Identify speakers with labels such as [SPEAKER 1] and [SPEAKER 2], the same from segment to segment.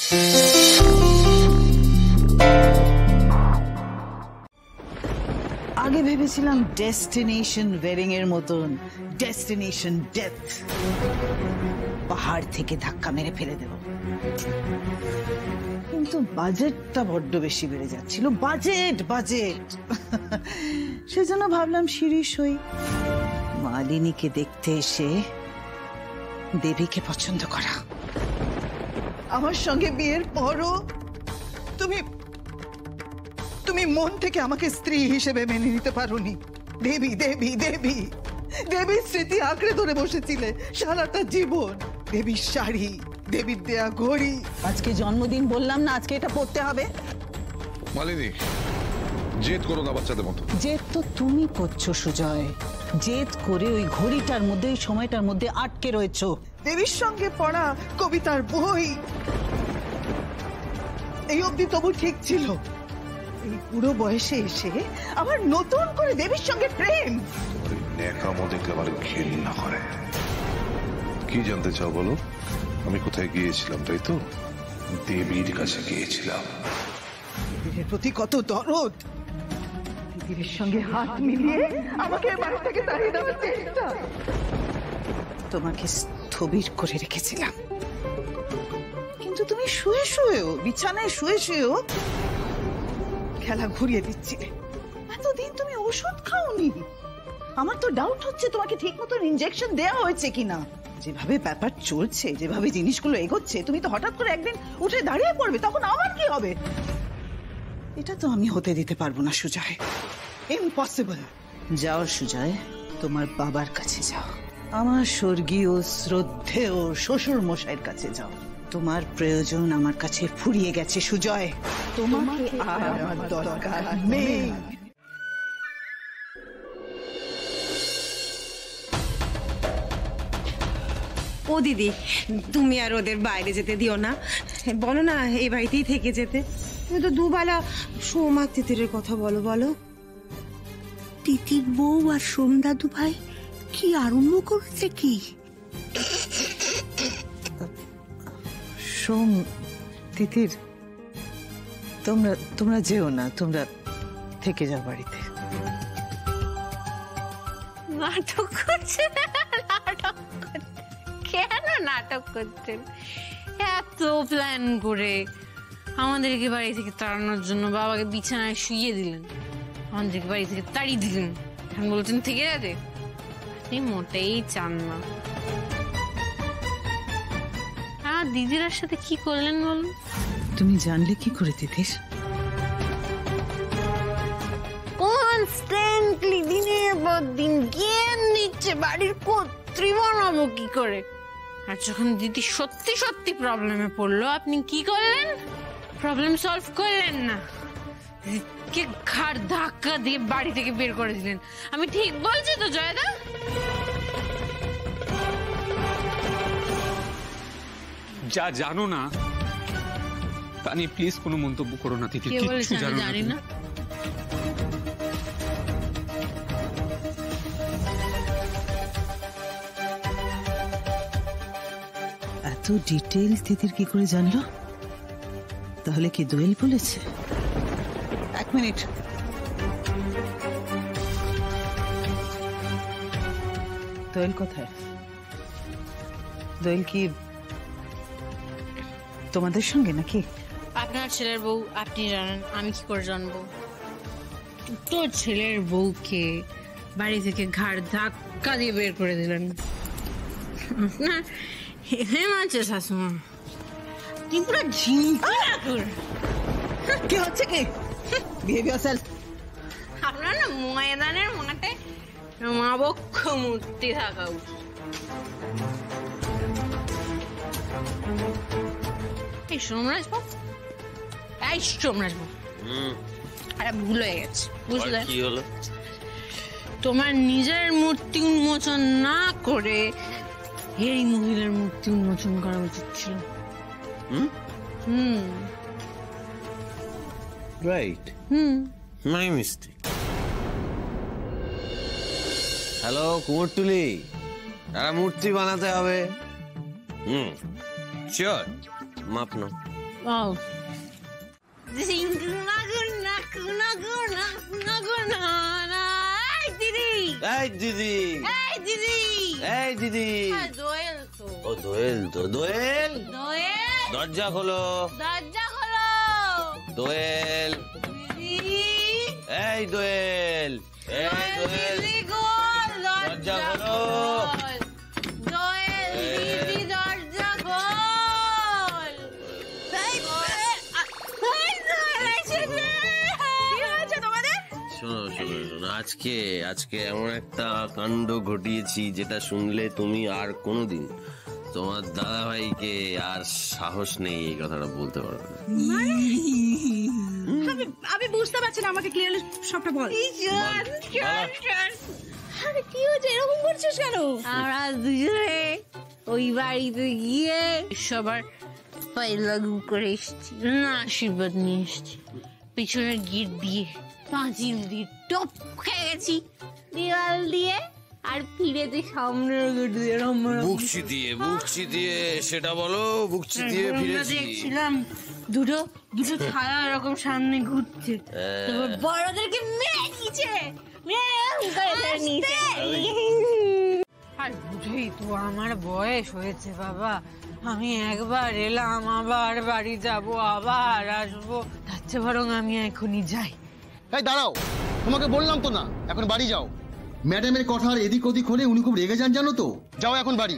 [SPEAKER 1] আগে ভেবেছিলাম destination wedding এর মতন ডেস্টিনেশন ডেথ, পাহাড় থেকে ধাক্কা মেরে ফেলে দেব, কিন্তু বাজেটটা বড্ড বেশি বেড়ে যাচ্ছিল। বাজেট সেজন্য ভাবলাম শিরিষ হই, মালিনীকে দেখতে এসে দেবীকে পছন্দ করা। আমার সঙ্গে বিয়ের পরও তুমি তুমি মন থেকে আমাকে স্ত্রী হিসেবে মেনে নিতে পারোনি। দেবী দেবী দেবী দেবীর স্মৃতি আঁকড়ে ধরে বসেছিলে সারাটা জীবন। দেবীর শাড়ি, দেবীর দেয়া ঘড়ি। আজকে জন্মদিন বললাম না, আজকে এটা পড়তে হবে।
[SPEAKER 2] মালিনী, জেদ করো না বাচ্চাদের মতো।
[SPEAKER 1] জেদ তো তুমি করছো সুজয়, জেদ করে ওই ঘড়িটার মধ্যে, ওই সময়টার মধ্যে আটকে রয়েছো। দেবীর সঙ্গে পড়া কবিতার বই এই অবধি তবু ঠিক ছিল, এই পুরো বয়সে এসে আবার নতুন করে দেবীর সঙ্গে প্রেম।
[SPEAKER 2] ন্যাকামো দেখলে আমার ঘৃণা করে। কি জানতে চাও বলো? আমি কোথায় গিয়েছিলাম, তাই তো? দেবীর কাছে গিয়েছিলাম।
[SPEAKER 1] দেবীর প্রতি কত দরদ, দেবীর সঙ্গে হাত মিলিয়ে আমাকে বাড়ি থেকে তাড়িয়ে দেওয়ার চেষ্টা। তোমাকে স্থবির করে রেখেছিলাম, কিন্তু তুমি শুয়ে শুয়েও, বিছানায় শুয়ে শুয়েও খেলা ঘুরিয়ে দিচ্ছিলে। এতদিন তুমি ওষুধ খাওনি। আমার তো ডাউট হচ্ছে তোমাকে ঠিক মতন ইনজেকশন দেওয়া হয়েছে কিনা। যেভাবে ব্যাপার চলছে, যেভাবে জিনিসগুলো এগোচ্ছে, তুমি তো হঠাৎ করে একদিন উঠে দাঁড়িয়ে পড়বে, তখন আমার কি হবে? এটা তো আমি হতে দিতে পারবো না সুজয়, ইম্পসিবল। যাও সুজয়, তোমার বাবার কাছে যাও, আমার স্বর্গীয় শ্রদ্ধেয় শ্বশুর মশাইয়ের কাছে যাও। তোমার প্রয়োজন আমার কাছে ফুরিয়ে গেছে সুজয়, তোমাকে আর আমার দরকার নেই।
[SPEAKER 3] ও দিদি, তুমি আর ওদের বাইরে যেতে দিও না, বলো না এই বাড়িতেই থেকে যেতে। তুমি তো দুবেলা সোম আর তিতিরের কথা বলো। বলো তিতির বউ আর সোম দাদু ভাই কি আরম্ভ করেছে কি?
[SPEAKER 1] সোম, তিতির, তোমরা যেও না, তোমরা থেকে যাও বাড়িতে।
[SPEAKER 4] নাটক করছেন? কেন নাটক করছেন? এত প্ল্যান করে আমাদেরকে বাড়ি থেকে তাড়ানোর জন্য বাবাকে বিছানায় শুইয়ে দিলেন, আমাদেরকে বাড়ি থেকে তাড়িয়ে দিলেন, এখন বলছেন থেকে যেতে? আপনি মোটেই চান না। দিদিরার সাথে কি করলেন বলুন?
[SPEAKER 1] তুমি জানলে কি করে তিতির?
[SPEAKER 4] কনস্ট্যান্টলি দিনের পর দিন জ্ঞান দিচ্ছে বাড়ির কর্ত্রী বানাবো কি করে। আর যখন দিদি সত্যি সত্যি প্রবলেমে পড়লো, আপনি কি করলেন? প্রবলেম সলভ করলেন না, কে ঘাড় ধাক্কা দিয়ে বাড়ি থেকে বের করে দিলেন। আমি ঠিক বলছি তো জয়দা?
[SPEAKER 5] যা জানো না তা নিয়ে প্লিজ কোনো মন্তব্য করো না তিথি। কিচ্ছু জানি না।
[SPEAKER 1] এত ডিটেইল তিতির কি করে জানলো? তাহলে কি দোয়েল বলেছে? এক মিনিট, দোয়েল কোথায়? দোয়েল কি তোমাদের সঙ্গে নাকি?
[SPEAKER 4] আপনার ছেলের বউ আপনি জানেন, আমি কি করে জানবো? তোর ছেলের বউকে বাড়ি থেকে ঘাড় ধাক্কা দিয়ে বের করে দিলেন আপনার হেমাচ্ছে শাশুমা। তুই পুরো
[SPEAKER 1] কি হচ্ছে কি? Behave yourself.
[SPEAKER 4] আপনার না ময়দানের মাঠে মাবক্ষ মূর্তি থাকা উচিত। এই সোমরাজ বাবু, এই সোমরাজ বাবু, আরে ভুল হয়ে গেছে, বুঝলে?
[SPEAKER 6] কি হলো?
[SPEAKER 4] তোমার নিজের মূর্তি উন্মোচন না করে এই মহিলার মূর্তি উন্মোচন করা উচিত ছিল।
[SPEAKER 6] Right, my mistake. Hello Kumartuli, একটা মূর্তি বানাতে হবে। শিওর, মাপ নাও।
[SPEAKER 4] দিদি
[SPEAKER 6] এই দিদি,
[SPEAKER 4] এই দিদি
[SPEAKER 6] এই দিদি।
[SPEAKER 4] দোয়েল তো
[SPEAKER 6] ও দোয়েল তো, দোয়েল
[SPEAKER 4] দোয়েল
[SPEAKER 6] দরজা খোলো,
[SPEAKER 4] দরজা খোলো
[SPEAKER 6] দোয়েল।
[SPEAKER 4] দিদি
[SPEAKER 6] এই দোয়েল, এই দোয়েল
[SPEAKER 4] দিদি গোল
[SPEAKER 6] দরজা খোলো।
[SPEAKER 4] দোয়েল দিদি দরজা গোল
[SPEAKER 6] শোনো শোনো শোনো, আজকে আজকে এমন একটা কাণ্ড ঘটিয়েছি যেটা শুনলে তুমি আর কোনোদিন তোমার দাদা ভাইকে আর সাহস নেই এই কথাটা বলতে পারবে না।
[SPEAKER 1] আমি বুঝতে পারছি না, আমাকে ক্লিয়ারলি সবটা বল।
[SPEAKER 4] আরে কি হচ্ছে, এরকম করছিস কেন? আমরা দুজনে ওই বাড়িতে গিয়ে সবার পায়ে লাগু করে এসছি, না আশীর্বাদ নিয়ে এসছি। পিছনে গিট দিয়ে পাঁচিল দিয়ে টপ খেয়ে গেছি দেওয়াল দিয়ে, আর ফিরেতে সামনের গেট দিয়ে
[SPEAKER 6] বুকছি দিয়ে সেটা বলো, বুকছি দিয়ে ফিরেছি।
[SPEAKER 4] দেখছিলাম দুটো দুটো ছায়া এরকম সামনে ঘুরছে, তারপর বড়দেরকে মেরে নিয়েছে, আর বুঝেই তো আমার বয়স হয়েছে বাবা, আমি একবার এলাম আবার বাড়ি যাব আবার আসবো, তার চেয়ে বরং আমি এখনই যাই।
[SPEAKER 7] এই দাঁড়াও, তোমাকে বললাম তো না এখন বাড়ি যাও। ম্যাডামের কথা আর এদিক ওদিক হলে উনি খুব রেগে যান জানো তো। যাও এখন বাড়ি।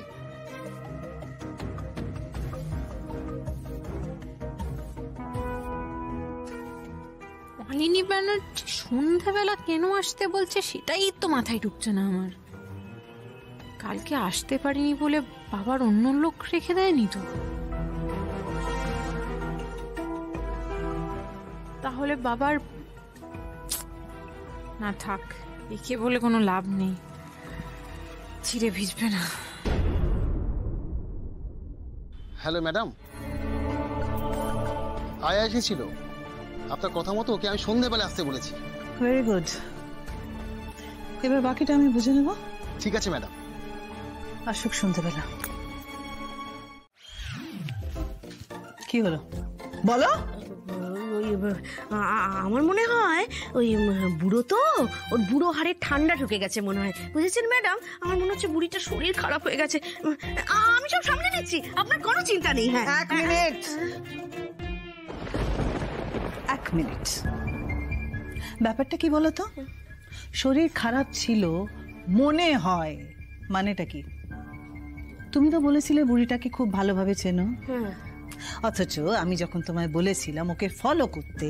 [SPEAKER 4] মালিনী ব্যানার্জি সন্ধ্যাবেলা কেন আসতে বলছে সেটাই তো মাথায় ঢুকছে না আমার। কালকে আসতে পারিনি বলে বাবার অন্য লোক রেখে দেয়নি তো? তাহলে বাবার না থাক, একে বলে কোনো লাভ নেই, ছিঁড়ে ভিজবে না।
[SPEAKER 7] হ্যালো ম্যাডাম, আয়া এসেছিল। আপনার কথা মতো ওকে আমি সন্ধ্যাবেলা আসতে বলেছি।
[SPEAKER 1] ভেরি গুড, এবার বাকিটা আমি বুঝে নেব।
[SPEAKER 7] ঠিক আছে ম্যাডাম।
[SPEAKER 1] আসুক সন্ধ্যাবেলা। কি হলো বলো?
[SPEAKER 8] আমার মনে হয় ওই বুড়ো তো, ওর বুড়ো হাড়ে ঠান্ডা ঢুকে গেছে মনে হয়, বুঝেছেন ম্যাডাম? আমার মনে হচ্ছে বুড়িটার শরীর খারাপ হয়ে গেছে। আমি সব সামলে নিচ্ছি, আপনার কোনো চিন্তা নেই। হ্যাঁ,
[SPEAKER 1] এক মিনিট, এক মিনিট। ব্যাপারটা কি বলো তো? শরীর খারাপ ছিল মনে হয়, মানেটা কি? তুমি তো বলেছিলে বুড়িটাকে খুব ভালোভাবে চেনো, অথচ আমি যখন তোমায় বলেছিলাম ওকে ফলো করতে,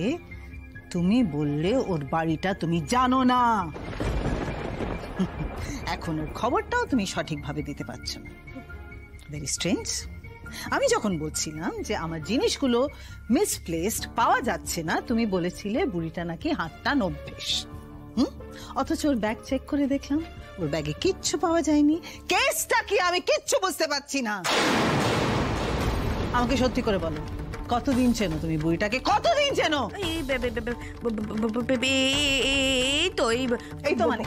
[SPEAKER 1] তুমি বললে ওর বাড়িটা তুমি জানো না। এখন ওর খবরটাও তুমি সঠিকভাবে দিতে পারছো না। Very strange. আমি যখন বলছিলাম যে আমার জিনিসগুলো মিসপ্লেসড, পাওয়া যাচ্ছে না, তুমি বলেছিলে বুড়িটা নাকি হাতটান অভ্যেস। অথচ ওর ব্যাগ চেক করে দেখলাম ওর ব্যাগে কিচ্ছু পাওয়া যায়নি। কেসটা কি আমি কিচ্ছু বুঝতে পারছি না। আমাকে সত্যি করে বলো, কতদিন চেনো তুমি বুড়িটাকে? কতদিন চেনো? এই তো মানে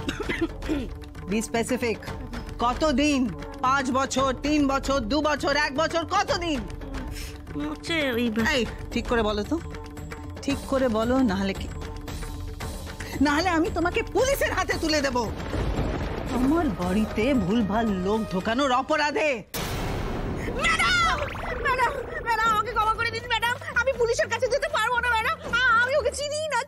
[SPEAKER 1] বি স্পেসিফিক। কতদিন? 5 বছর, 3 বছর, 2 বছর, 1 বছর, কতদিন? এই ঠিক করে বলো তো, ঠিক করে বলো, নাহলে কি, নাহলে আমি তোমাকে পুলিশের হাতে তুলে দেব আমার বাড়িতে ভুলভাল লোক ঢোকানোর অপরাধে।
[SPEAKER 8] ম্যাডাম ম্যাডাম ম্যাডাম, আমাকে ক্ষমা করে দিন ম্যাডাম, আমি পুলিশের কাছে যেতে পারবো না ম্যাডাম। আমি ওকে চিনি না।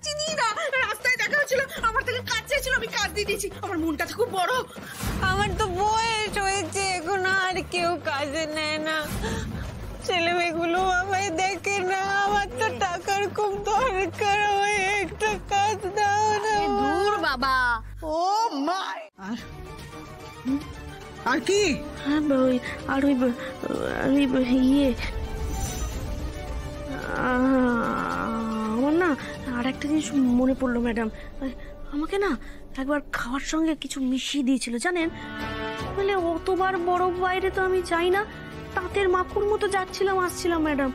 [SPEAKER 8] রাস্তায় দেখা হচ্ছিল, আমার থেকে কাজ চেয়েছিল, আমি কাজ দিয়ে দিয়েছি। আমার মনটা খুব বড়।
[SPEAKER 4] আমার তো বয়স হয়েছে, এখন আর কেউ কাজে নেয় না, ছেলে মেয়েগুলো আমায় দেখে না, আমার তো টাকার খুব দরকার, আমায় একটা কাজ দাও না।
[SPEAKER 8] দূর বাবা।
[SPEAKER 1] ও মাই। আর কি?
[SPEAKER 8] আর ওই ইয়ে, আমার না আর একটা জিনিস মনে পড়লো ম্যাডাম। আমাকে না একবার খাওয়ার সঙ্গে কিছু মিশিয়ে দিয়েছিল জানেন। মানে অতবার বড় বাইরে তো আমি যাই না, তাঁতের মাকুর মতো যাচ্ছিলাম আসছিলাম ম্যাডাম।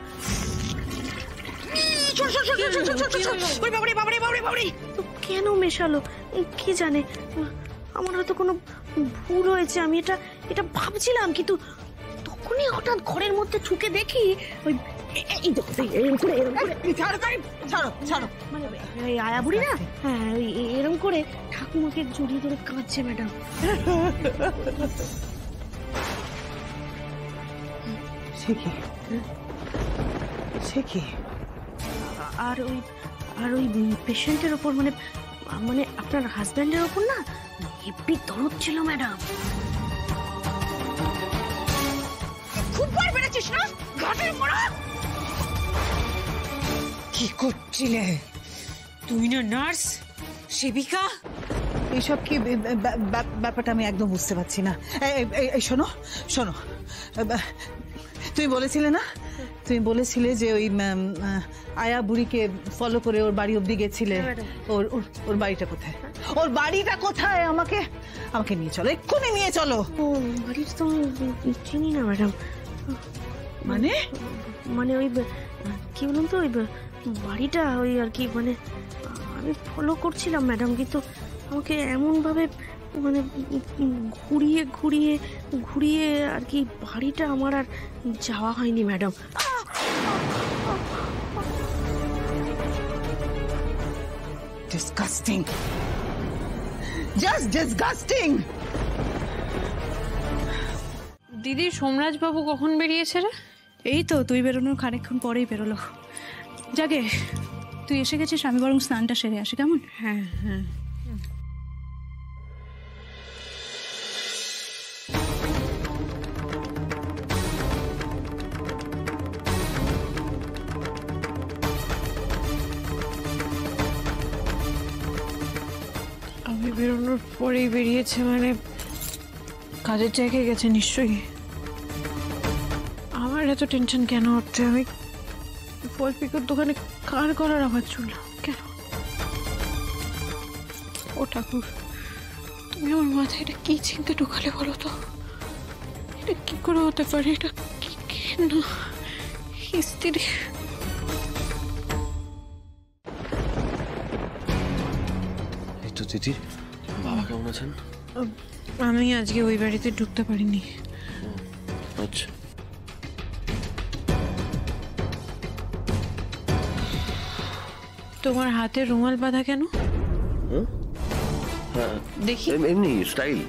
[SPEAKER 8] কেন মেশালো কি জানে, আমার হয়তো কোনো ভুল হয়েছে, আমি এটা ভাবছিলাম, কিন্তু তখনই হঠাৎ ঘরের মধ্যে ঢুকে দেখি ওই এই দেখো এরকম করে
[SPEAKER 1] ছাড়ো ছাড়ো।
[SPEAKER 8] মানে এই আয়া বুড়ি না, হ্যাঁ এরকম করে ঠাকুমাকে জড়িয়ে ধরে কাঁদছে ম্যাডাম।
[SPEAKER 1] সে কি?
[SPEAKER 8] আর ওই পেশেন্টের ওপর মানে মানে আপনার হাজবেন্ডের ওপর না হেব্বি দরদ ছিল ম্যাডাম।
[SPEAKER 3] খুব বার বেড়েছিস না ঘাটের পড়া। কি করছিলে তুই? না নার্স সেবিকা?
[SPEAKER 1] এইসব কি ব্যাপারটা আমি একদম বুঝতে পারছি না। এই শোনো শোনো, তুমি বলেছিলে যে ওই আয়া বুড়িকে ফলো করে ওর বাড়ি অব্দি গেছিলে। ওর বাড়িটা কোথায়? ওর বাড়িটা কোথায়? আমাকে নিয়ে চলো, এক্ষুনি নিয়ে চলো।
[SPEAKER 8] ও বাড়িটা তো চিনি না ম্যাডাম।
[SPEAKER 1] মানে
[SPEAKER 8] মানে ওই কি বলুন তো, ওই বাড়িটা ওই আর কি, মানে আমি ফলো করছিলাম ম্যাডাম, কিন্তু আমাকে এমনভাবে মানে ঘুরিয়ে ঘুরিয়ে ঘুরিয়ে আর কি বাড়িটা আমার আর যাওয়া হয়নি ম্যাডাম।
[SPEAKER 1] Disgusting, just disgusting.
[SPEAKER 4] দিদি সোমরাজ বাবু কখন বেরিয়েছে রে?
[SPEAKER 9] এই তো তুই বেরোনোর খানিকক্ষণ পরেই বেরোলো। যাকে তুই এসে গেছিস, আমি বরং স্নানটা সেরে আসি, কেমন?
[SPEAKER 4] হ্যাঁ হ্যাঁ। আমি বেরোনোর পরেই বেরিয়েছে মানে কাজের জায়গায় গেছে নিশ্চয়ই। আমার এত টেনশন কেন হচ্ছে? আমি ফল পিকোর দোকানে কার গলার আওয়াজ শুনলাম কেন? ও ঠাকুর, তুমি আমার মাথায় এটা কি চিন্তা ঢোকালে বলো তো? এটা কি করে হতে পারে? এটা কি কেন হিস্ট্রি?
[SPEAKER 6] এই তো তিথির বাবা কেমন আছেন?
[SPEAKER 4] আমি আজকে ওই বাড়িতে ঢুকতে পারিনি।
[SPEAKER 6] আচ্ছা,
[SPEAKER 4] তোমার হাতে রুমাল বাঁধা কেন? দেখি
[SPEAKER 6] এমনি স্টাইল।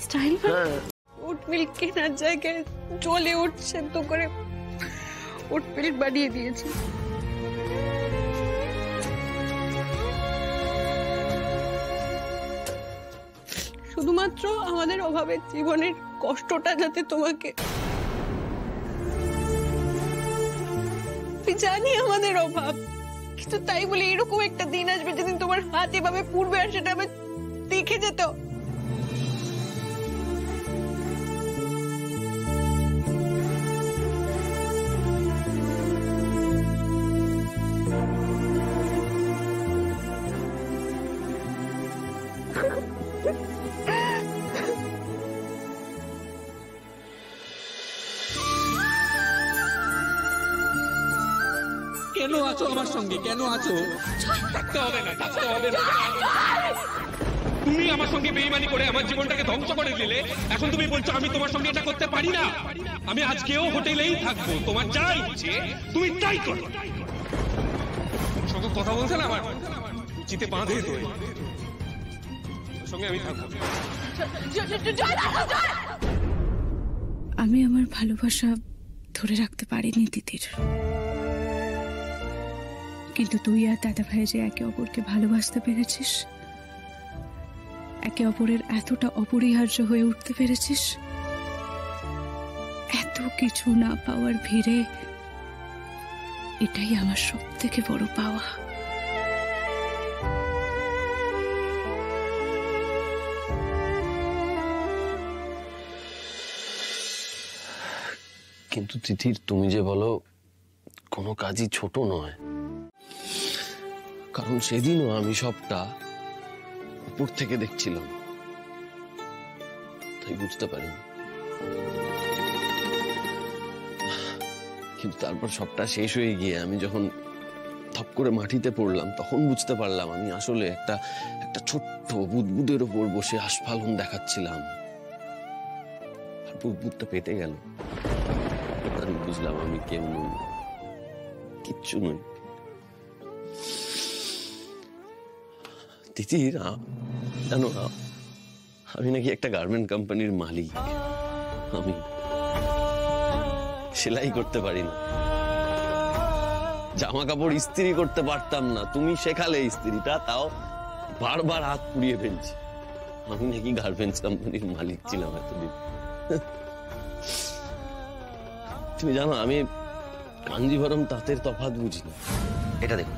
[SPEAKER 4] স্টাইল? ওটমিল কেনার জায়গায় চলে উঠছে তো করে ওটমিল বানিয়ে দিয়েছি। শুধুমাত্র আমাদের অভাবের জীবনের কষ্টটা যাতে তোমাকে, জানি আমাদের অভাব, কিন্তু তাই বলে এরকম একটা দিন আসবে যেদিন তোমার হাত এভাবে পুড়বে আর সেটা আমি দেখে যেত।
[SPEAKER 5] কেন আছো আমার সঙ্গে? কেন আছো? থাকতে হবে না, থাকতে হবে না। তুমি আমার সঙ্গে বেইমানি করে আমার জীবনটাকে ধ্বংস করে দিলে, এখন তুমি বলছো আমি তোমার সঙ্গে এটা করতে পারি না? আমি আজকেও হোটেলেই থাকবো, তোমার যা ইচ্ছে তুমি তাই করো। সঙ্গে কথা বলছে না আমার চিতে বাঁধে তো, সঙ্গে আমি থাকবো।
[SPEAKER 9] আমি আমার ভালোবাসা ধরে রাখতে পারিনি তিতির, কিন্তু তুই আর দাদা ভাই যে একে অপরকে ভালোবাসতে পেরেছিস, একে অপরের এতটা অপরিহার্য হয়ে উঠতে পেরেছিস, এত কিছু না পাওয়ার ভিড়ে এটাই আমার সব থেকে বড় পাওয়া।
[SPEAKER 6] কিন্তু তিথির তুমি যে বলো কোনো কাজই ছোট নয়, কারণ সেদিনও আমি সবটা উপর থেকে দেখছিলাম, তাই বুঝতে পারিনি। কিন্তু তারপর সবটা শেষ হয়ে গিয়ে আমি যখন থপ করে মাটিতে পড়লাম, তখন বুঝতে পারলাম আমি আসলে একটা ছোট্ট বুদবুদের ওপর বসে আস্ফালন দেখাচ্ছিলাম, আর বুদবুদটা পেটে গেল। বুঝলাম আমি কেমন কিচ্ছু নই। তিতির, জানো না, আমি নাকি একটা গার্মেন্ট কোম্পানির মালিক। আমি সেলাই করতে পারি না, জামা কাপড় ইস্ত্রি করতে পারতাম না, তুমি শেখালে ইস্ত্রিটা, তাও বারবার হাত পুড়িয়ে ফেলছি। আমি নাকি গার্মেন্টস কোম্পানির মালিক ছিলাম এতদিন। তুমি জানো আমি কাঞ্জিভরম তাঁতের তফাৎ বুঝি না। এটা দেখো,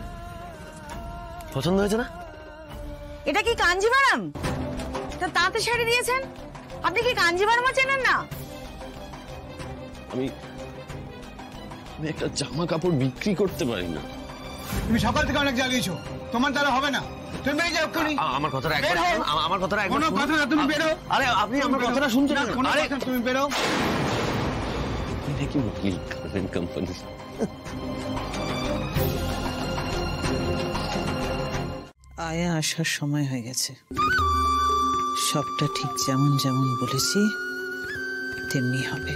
[SPEAKER 6] পছন্দ হয়েছে না?
[SPEAKER 8] এটা কি কাঞ্জিভারাম? তাঁতে শাড়ি দিয়েছেন, আপনি কি কাঞ্জিভারাম চেনেন না?
[SPEAKER 6] আমি একটা জামা কাপড় বিক্রি করতে পারি না।
[SPEAKER 10] তুমি সকাল থেকে অনেক জ্বালিয়েছো, তোমার দ্বারা হবে না। তুমি বেরিয়ে যাও এক্ষুনি।
[SPEAKER 6] আমার কথাটা একবার শুনুন, আমার কথাটা একবার
[SPEAKER 10] কোনো কথা না, তুমি বেরো।
[SPEAKER 6] আরে আপনি আমার কথাটা শুনছেন না? আরে
[SPEAKER 10] তুমি বেরো।
[SPEAKER 6] এটা কি মালিক গার্মেন্ট কোম্পানি?
[SPEAKER 1] আয়া আসার সময় হয়ে গেছে। সবটা ঠিক যেমন যেমন বলেছি তেমনি হবে।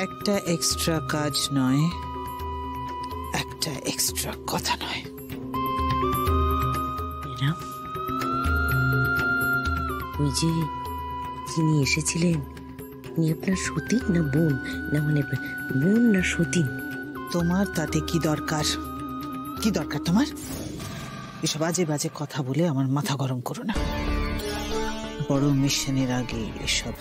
[SPEAKER 1] একটা এক্সট্রা কাজ নয়, একটা এক্সট্রা কথা নয়।
[SPEAKER 11] ওই যে যিনি এসেছিলেন, উনি আপনার সতীন না বোন? না মানে বোন না সতীন?
[SPEAKER 1] তোমার তাতে কি দরকার? কি দরকার তোমার? এসব বাজে বাজে কথা বলে আমার মাথা গরম করো না। বড় মিশনের আগে এসব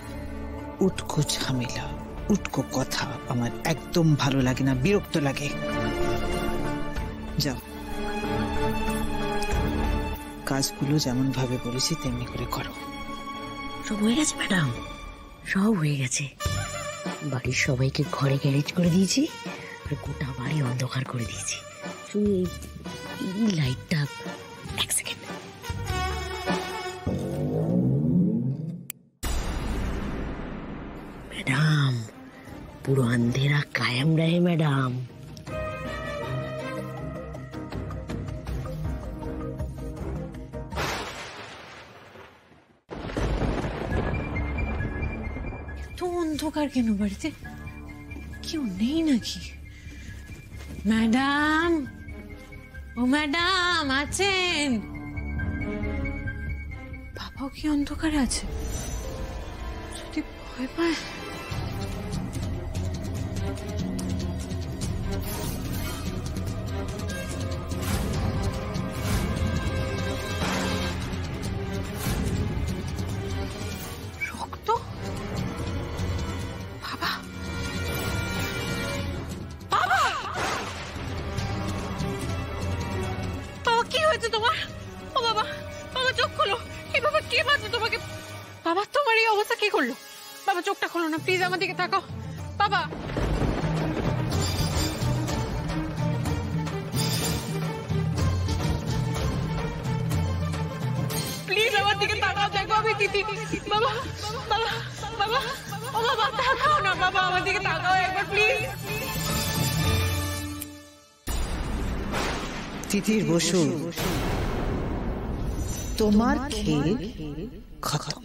[SPEAKER 1] উটকো ঝামেলা, উটকো কথা আমার একদম ভালো লাগে না, বিরক্ত লাগে। যাও, কাজগুলো যেমন ভাবে বলেছি তেমনি করে করো।
[SPEAKER 11] সব হয়ে গেছে ম্যাডাম, সব হয়ে গেছে। বাড়ির সবাইকে ঘরে গ্যারেজ করে দিয়েছি, আর গোটা বাড়ি অন্ধকার করে দিয়েছি। শুধু এই লাইটটা, এক সেকেন্ড। ম্যাডাম, পুরো আন্ধেরা কায়েম রহে ম্যাডাম।
[SPEAKER 4] তো অন্ধকার কেন বাড়িতে? কেউ নেই নাকি? ম্যাডাম, ও ম্যাডাম আছেন? বাবাও কি অন্ধকারে আছে? যদি ভয় পায়। রক্ত? বাবা, বাবা, বাবা কি হয়েছে তোমার? ও বাবা, বাবা চোখ খোলো। এই বাবা কে মারছে তোমাকে? বাবা তোমার এই অবস্থা কি করলো? বাবা চোখটা খোলো না প্লিজ, আমার দিকে তাকাও। বাবা, প্লিজ আমার দিকে তাকাও, দেখো আমি দিদি। বাবা, বাবা, বাবা, ও বাবা তাকাও না, বাবা আমার দিকে তাকাও একবার প্লিজ।
[SPEAKER 1] তিতির বসু, তোমার খেল খতম।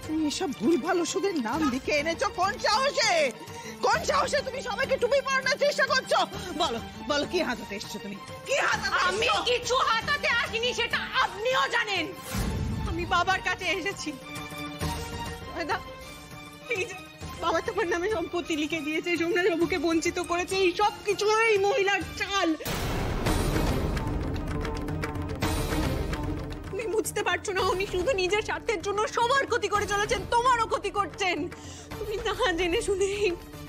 [SPEAKER 1] তুমি এসব ভুলভাল ওষুধের নাম লিখে এনেছো কোন সাহসে? কোন সাহসে তুমি সবাইকে টুপি পরানোর চেষ্টা করছো? বলো বলো, কি হাতাতে এসছো তুমি? কি হাতাতে?
[SPEAKER 4] আমি কিছু হাতাতে আসিনি, সেটা আপনিও জানেন। আমি বাবার কাছে এসেছি। বাবা তোমার নামে সম্পত্তি লিখে দিয়েছে, সোমনাথ বাবুকে বঞ্চিত করেছে, এই সব কিছু এই মহিলার চাল। তুমি বুঝতে পারছো না, উনি শুধু নিজের স্বার্থের জন্য সবার ক্ষতি করে চলেছেন, তোমারও ক্ষতি করছেন। তুমি না জেনে শুনে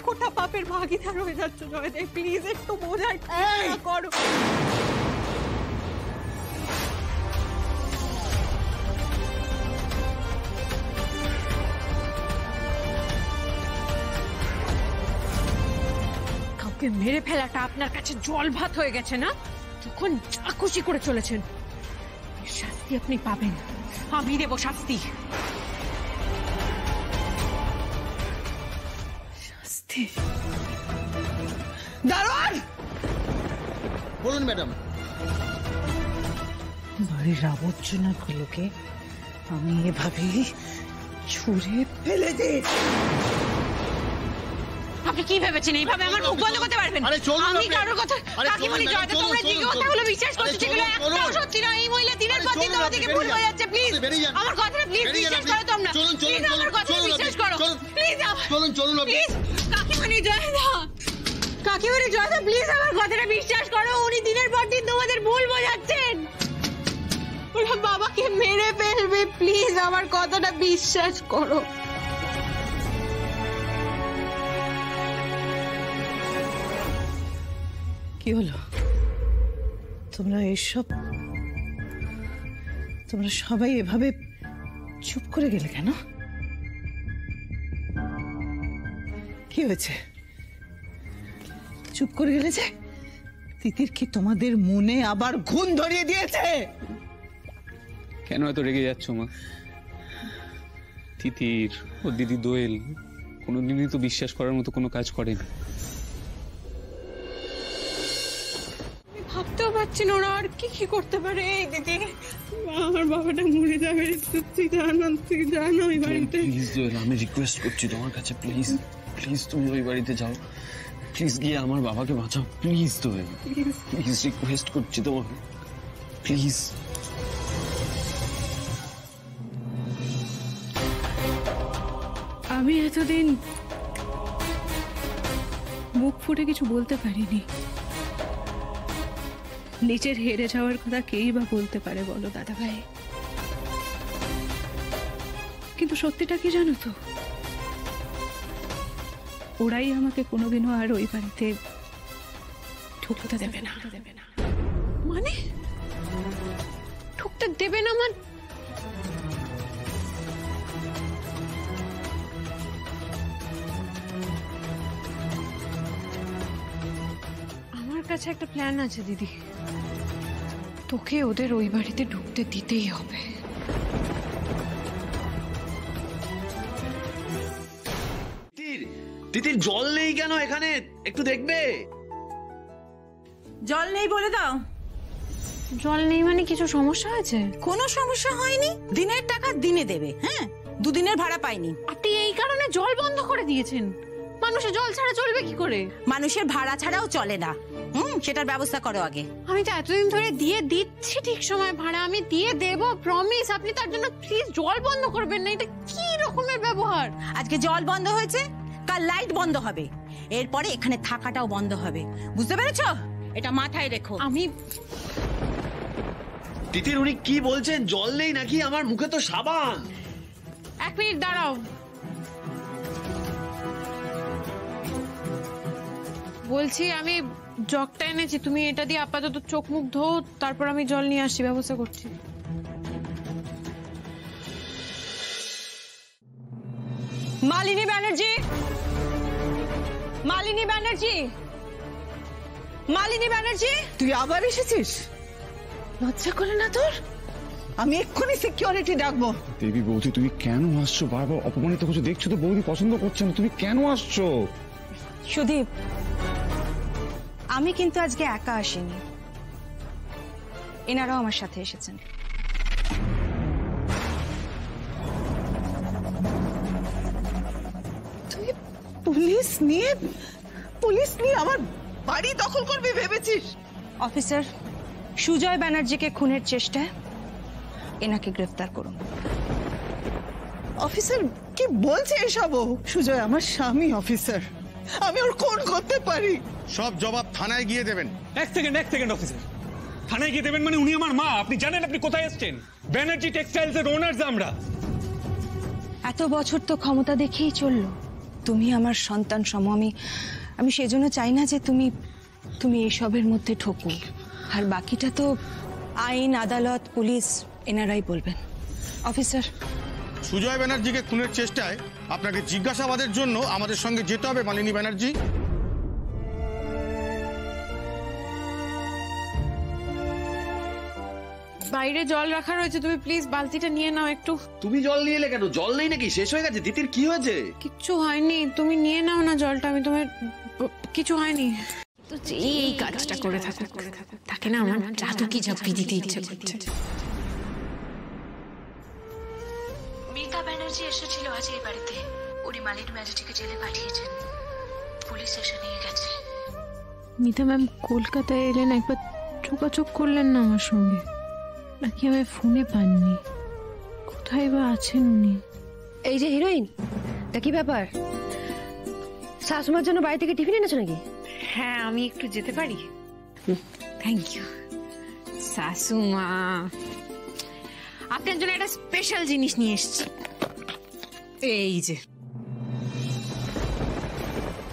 [SPEAKER 4] গোটা পাপের ভাগিদার হয়ে যাচ্ছ। জয়দেব প্লিজ একটু বোঝার চেষ্টা করো। কাউকে মেরে ফেলাটা আপনার কাছে জল ভাত হয়ে গেছে না? তখন যা খুশি করে চলেছেন। শাস্তি আপনি পাবেন, আমি দেব শাস্তি। শাস্তি?
[SPEAKER 1] দারোয়ান,
[SPEAKER 7] বলুন ম্যাডাম।
[SPEAKER 1] বাড়ির আবর্জনাগুলোকে আমি এভাবেই ছুঁড়ে ফেলে দিই।
[SPEAKER 4] আপনি কি ভেবেছেন এইভাবে আমার মুখ বন্ধ করতে পারবেন?
[SPEAKER 7] আরে চলুন
[SPEAKER 4] আমি
[SPEAKER 7] আপনি।
[SPEAKER 4] কারোর কথা
[SPEAKER 7] আরে
[SPEAKER 4] কাকিমণি
[SPEAKER 7] চলুন,
[SPEAKER 4] জয়দা,
[SPEAKER 7] চলুন,
[SPEAKER 4] তোমরা যে
[SPEAKER 7] চলুন,
[SPEAKER 4] কথাগুলো
[SPEAKER 7] চলুন।
[SPEAKER 4] বিশ্বাস করছো
[SPEAKER 7] আরে
[SPEAKER 4] সেগুলো
[SPEAKER 7] চলুন,
[SPEAKER 4] একটাও
[SPEAKER 7] চলুন।
[SPEAKER 4] সত্যি নয়। এই মহিলা দিনের
[SPEAKER 7] আরে
[SPEAKER 4] পর দিন
[SPEAKER 7] চলুন,
[SPEAKER 4] তোমার
[SPEAKER 7] আপনি
[SPEAKER 4] থেকে
[SPEAKER 7] বেরিয়ে
[SPEAKER 4] ভুল হয়ে
[SPEAKER 7] যান।
[SPEAKER 4] যাচ্ছে। প্লিজ
[SPEAKER 7] আপনি বেরিয়ে যান।
[SPEAKER 4] আমার কথাটা প্লিজ
[SPEAKER 7] বেরিয়ে যান
[SPEAKER 4] বিশ্বাস
[SPEAKER 7] আপনি।
[SPEAKER 4] করো তোমরা।
[SPEAKER 7] চলুন, চলুন,
[SPEAKER 4] প্লিজ আমার
[SPEAKER 7] চলুন,
[SPEAKER 4] কথাটা
[SPEAKER 7] চলুন
[SPEAKER 4] বিশ্বাস
[SPEAKER 7] আপনি,
[SPEAKER 4] করো।
[SPEAKER 7] চলুন।
[SPEAKER 4] প্লিজ
[SPEAKER 7] চলুন আপনি।
[SPEAKER 4] প্লিজ কাকিমণি জয়দা, কাকিমণি জয়দা, প্লিজ আমার কথাটা বিশ্বাস করো। উনি দিনের পর দিন তোমাদের ভুল বোঝাচ্ছেন। ওরা বাবাকে মেরে ফেলবে। প্লিজ আমার কথাটা বিশ্বাস করো।
[SPEAKER 1] কি হলো? তোমরা সবাই এভাবে চুপ করে গেলে কেন? কি হয়েছে? চুপ করে গেলে যে? তিতির কি তোমাদের মনে আবার ঘুণ ধরিয়ে দিয়েছে?
[SPEAKER 5] কেন এত রেগে যাচ্ছ মা? তিতির ও দিদি দোয়েল কোনোদিনই তো বিশ্বাস করার মতো কোনো কাজ করেনি।
[SPEAKER 4] ভাবতেও পারছি না ওরা আর কি কি করতে পারে। এই দিদি, আমার বাবাটা মরে যাবে, তুই জানো ওই বাড়িতে।
[SPEAKER 6] প্লিজ দোয়েল, আমি রিকোয়েস্ট করছি তোমার কাছে, প্লিজ প্লিজ তুমি ওই বাড়িতে যাও, প্লিজ গিয়ে আমার বাবাকে বাঁচাও, প্লিজ দোয়েল, প্লিজ রিকোয়েস্ট করছি তোমাকে, প্লিজ।
[SPEAKER 9] আমি এতদিন মুখ ফুটে কিছু বলতে পারিনি। নিজের হেরে যাওয়ার কথা কেই বা বলতে পারে বলো দাদা ভাই? কিন্তু সত্যিটা কি জানো তো, ওরাই আমাকে কোনোদিনও আর ওই বাড়িতে ঢুকতে দেবে না।
[SPEAKER 4] মানে ঢুকতে দেবে না? মানে আমার কাছে একটা প্ল্যান আছে দিদি। তোকে ওদের ওই বাড়িতে ঢুকতে দিতেই হবে।
[SPEAKER 6] তিতির জল নেই কেন এখানে? একটু দেখবে।
[SPEAKER 3] জল নেই বলে দাও।
[SPEAKER 4] জল নেই মানে কিছু সমস্যা আছে?
[SPEAKER 3] কোনো সমস্যা হয়নি। দিনের টাকা দিনে দেবে। হ্যাঁ, দুদিনের ভাড়া পাইনি।
[SPEAKER 4] আপনি এই কারণে জল বন্ধ করে দিয়েছেন? মানুষের জল ছাড়া চলবে কি করে?
[SPEAKER 3] মানুষের ভাড়া ছাড়াও চলে না। সেটার ব্যবস্থা করো আগে।
[SPEAKER 4] আমি তো এতদিন ধরে দিয়ে দিচ্ছি ঠিক সময় ভাড়া। আমি দিয়ে দেব, প্রমিস। আপনি তার জন্য প্লিজ জল বন্ধ করবেন না। এটা কি রকমের ব্যবহার?
[SPEAKER 3] আজকে জল বন্ধ হয়েছে, কাল লাইট বন্ধ হবে, এরপরে এখানে থাকাটাও বন্ধ হবে। বুঝতে পেরেছো? এটা মাথায় রেখো।
[SPEAKER 4] আমি
[SPEAKER 6] তিতির উনি কি বলছেন? জল নেই নাকি? আমার মুখে তো সাবান।
[SPEAKER 4] এক মিনিট দাঁড়াও। বলছি আমি জগটা এনেছি, তুমি এটা দিয়ে আপাতত চোখ মুখ ধো, তারপর আমি জল নিয়ে আসছি, ব্যবস্থা করছি।
[SPEAKER 3] মালিনী ব্যানার্জি, মালিনী ব্যানার্জি, মালিনী ব্যানার্জি।
[SPEAKER 1] তুই আবার এসেছিস? লজ্জা করে না তোর? আমি এক্ষুনি সিকিউরিটি ডাকবো।
[SPEAKER 12] দেবী বৌদি, তুমি কেন আসছো? বারবার অপমানিত করছো, দেখছো তো বৌদি পছন্দ করছে না, তুমি কেন আসছো?
[SPEAKER 9] সুদীপ, আমি কিন্তু আজকে একা আসিনি, এনারাও আমার সাথে এসেছেন।
[SPEAKER 1] তুই পুলিশ নিয়ে আমার বাড়ি দখল করবি ভেবেছিস?
[SPEAKER 9] অফিসার, সুজয় ব্যানার্জিকে খুনের চেষ্টায় এনাকে গ্রেফতার করুন।
[SPEAKER 1] অফিসার কি বলছে এসব? সুজয় আমার স্বামী অফিসার, আমি ওর খুন করতে পারি?
[SPEAKER 10] সব জবাব থানায় গিয়ে দেবেন।
[SPEAKER 5] এক সেকেন্ড অফিসার, থানায় গিয়ে দেবেন মানে? উনি আমার মা। আপনি জানেন আপনি কোথায় এসেছেন? ব্যানার্জি টেক্সটাইলস এর ওনার্স আমরা।
[SPEAKER 9] এত বছর তো ক্ষমতা দেখেই চললো। তুমি আমার সন্তান সম। আমি সেজন্য চাই না যে তুমি এসবের মধ্যে ঠকো। আর বাকিটা তো আইন, আদালত, পুলিশ এনারাই বলবেন। অফিসার,
[SPEAKER 10] সুজয় ব্যানার্জিকে খুনের চেষ্টায় আপনাকে জিজ্ঞাসাবাদের জন্য আমাদের সঙ্গে যেতে হবে মালিনী ব্যানার্জি।
[SPEAKER 4] বাইরে জল রাখা রয়েছে, তুমি প্লিজ বালতিটা নিয়ে নাও একটু।
[SPEAKER 6] তুমি জল নিয়ে এলে কেন? জল নেই নাকি? শেষ হয়ে গেছে? তিতির কি হয়েছে?
[SPEAKER 4] কিচ্ছু হয়নি, তুমি নিয়ে নাও না জলটা। আমি তোমার কিছু হয়নি। তো যে এই কাজটা করে থাকুক তাকে না আমার জাদু কি ঝাঁপিয়ে দিতে ইচ্ছে করছে।
[SPEAKER 9] মিতা ব্যানার্জি এসেছিল আজ এই বাড়িতে। উনি মালির ম্যাজিস্ট্রেটকে জেলে পাঠিয়েছেন, পুলিশ এসে নিয়ে গেছে।
[SPEAKER 4] মিতা ম্যাম কলকাতায় এলেন, একবার যোগাযোগ করলেন না আমার সঙ্গে? নাকি আমায় ফোনে পাননি? কোথায় বা আছেন উনি?
[SPEAKER 11] এই যে হিরোইন, তা কি ব্যাপার? শাশুমার জন্য বাড়ি থেকে টিফিন এনেছো নাকি?
[SPEAKER 4] হ্যাঁ, আমি একটু যেতে পারি? থ্যাংক ইউ শাশুমা, আপনার জন্য একটা স্পেশাল জিনিস নিয়ে এসেছি। এই যে,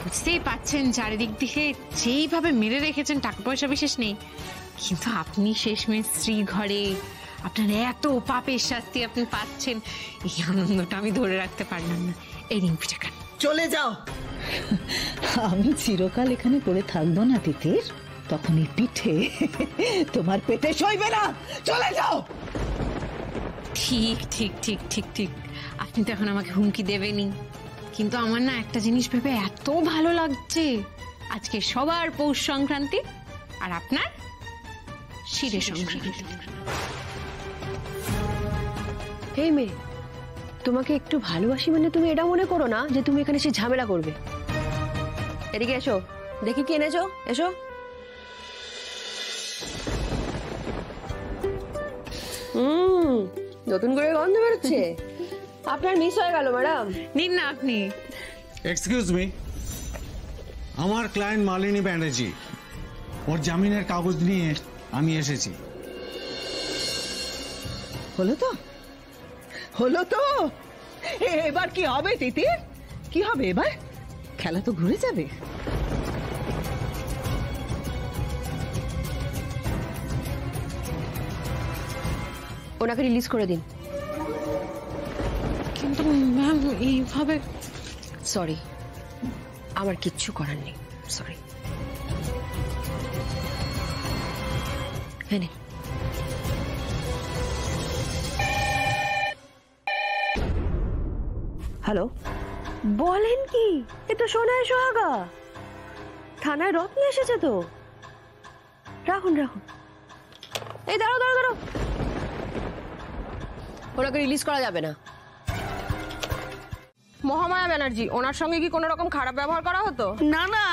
[SPEAKER 4] বুঝতেই পাচ্ছেন চারিদিক দিকে যেইভাবে মেরে রেখেছেন, টাকা পয়সা বিশেষ নেই, কিন্তু আপনি শেষমেশ স্ত্রী ঘরে, আপনার এত পাপের শাস্তি আপনি পাচ্ছেন, এই আনন্দটা আমি ধরে রাখতে পারলাম না। এই নিন পিঠে খান।
[SPEAKER 1] চলে যাও, আমি চিরকাল এখানে পড়ে থাকবো না তিতির। তখন এই পিঠে তোমার পেটে সইবে না। চলে যাও।
[SPEAKER 4] ঠিক ঠিক ঠিক ঠিক ঠিক, আপনি তো এখন আমাকে হুমকি দেবেনই, কিন্তু আমার না একটা জিনিস ভেবে এত ভালো লাগছে, আজকে সবার পৌষ সংক্রান্তি আর আপনার শিরে সংক্রান্তি।
[SPEAKER 11] এই মেয়ে, তোমাকে একটু ভালোবাসি মানে তুমি এটা মনে করো না যে তুমি এখানে সে ঝামেলা করবে। এদিকে এসো, দেখি কি এনেছো। এসো। নতুন করে গন্ধ বেরোচ্ছে। আপনার মিস হয়ে গেল ম্যাডাম।
[SPEAKER 4] নিন না আপনি।
[SPEAKER 10] এক্সকিউজ মি, আমার ক্লায়েন্ট মালিনী ব্যানার্জি, ওর জামিনের কাগজ নিয়ে আমি এসেছি।
[SPEAKER 1] হলো তো, হলো তো। এবার কি হবে তিতির? কি হবে এবার? খেলা তো ঘুরে যাবে।
[SPEAKER 11] ওনাকে রিলিজ করে দিন।
[SPEAKER 4] কিন্তু ম্যাম এইভাবে।
[SPEAKER 11] সরি, আমার কিচ্ছু করার নেই। সরি। হ্যাঁ, হ্যালো, বলেন কি? এ তো সোনায় সোহাগা। থানায় রত্ন এসেছে তো। রাখুন রাখুন। এই দাঁড়াও দাঁড়াও দাঁড়াও, ওনাকে রিলিজ করা যাবে না।
[SPEAKER 13] মহামায়া ব্যানার্জি, ওনার সঙ্গে কি কোনো রকম খারাপ ব্যবহার করা হতো?
[SPEAKER 8] না না,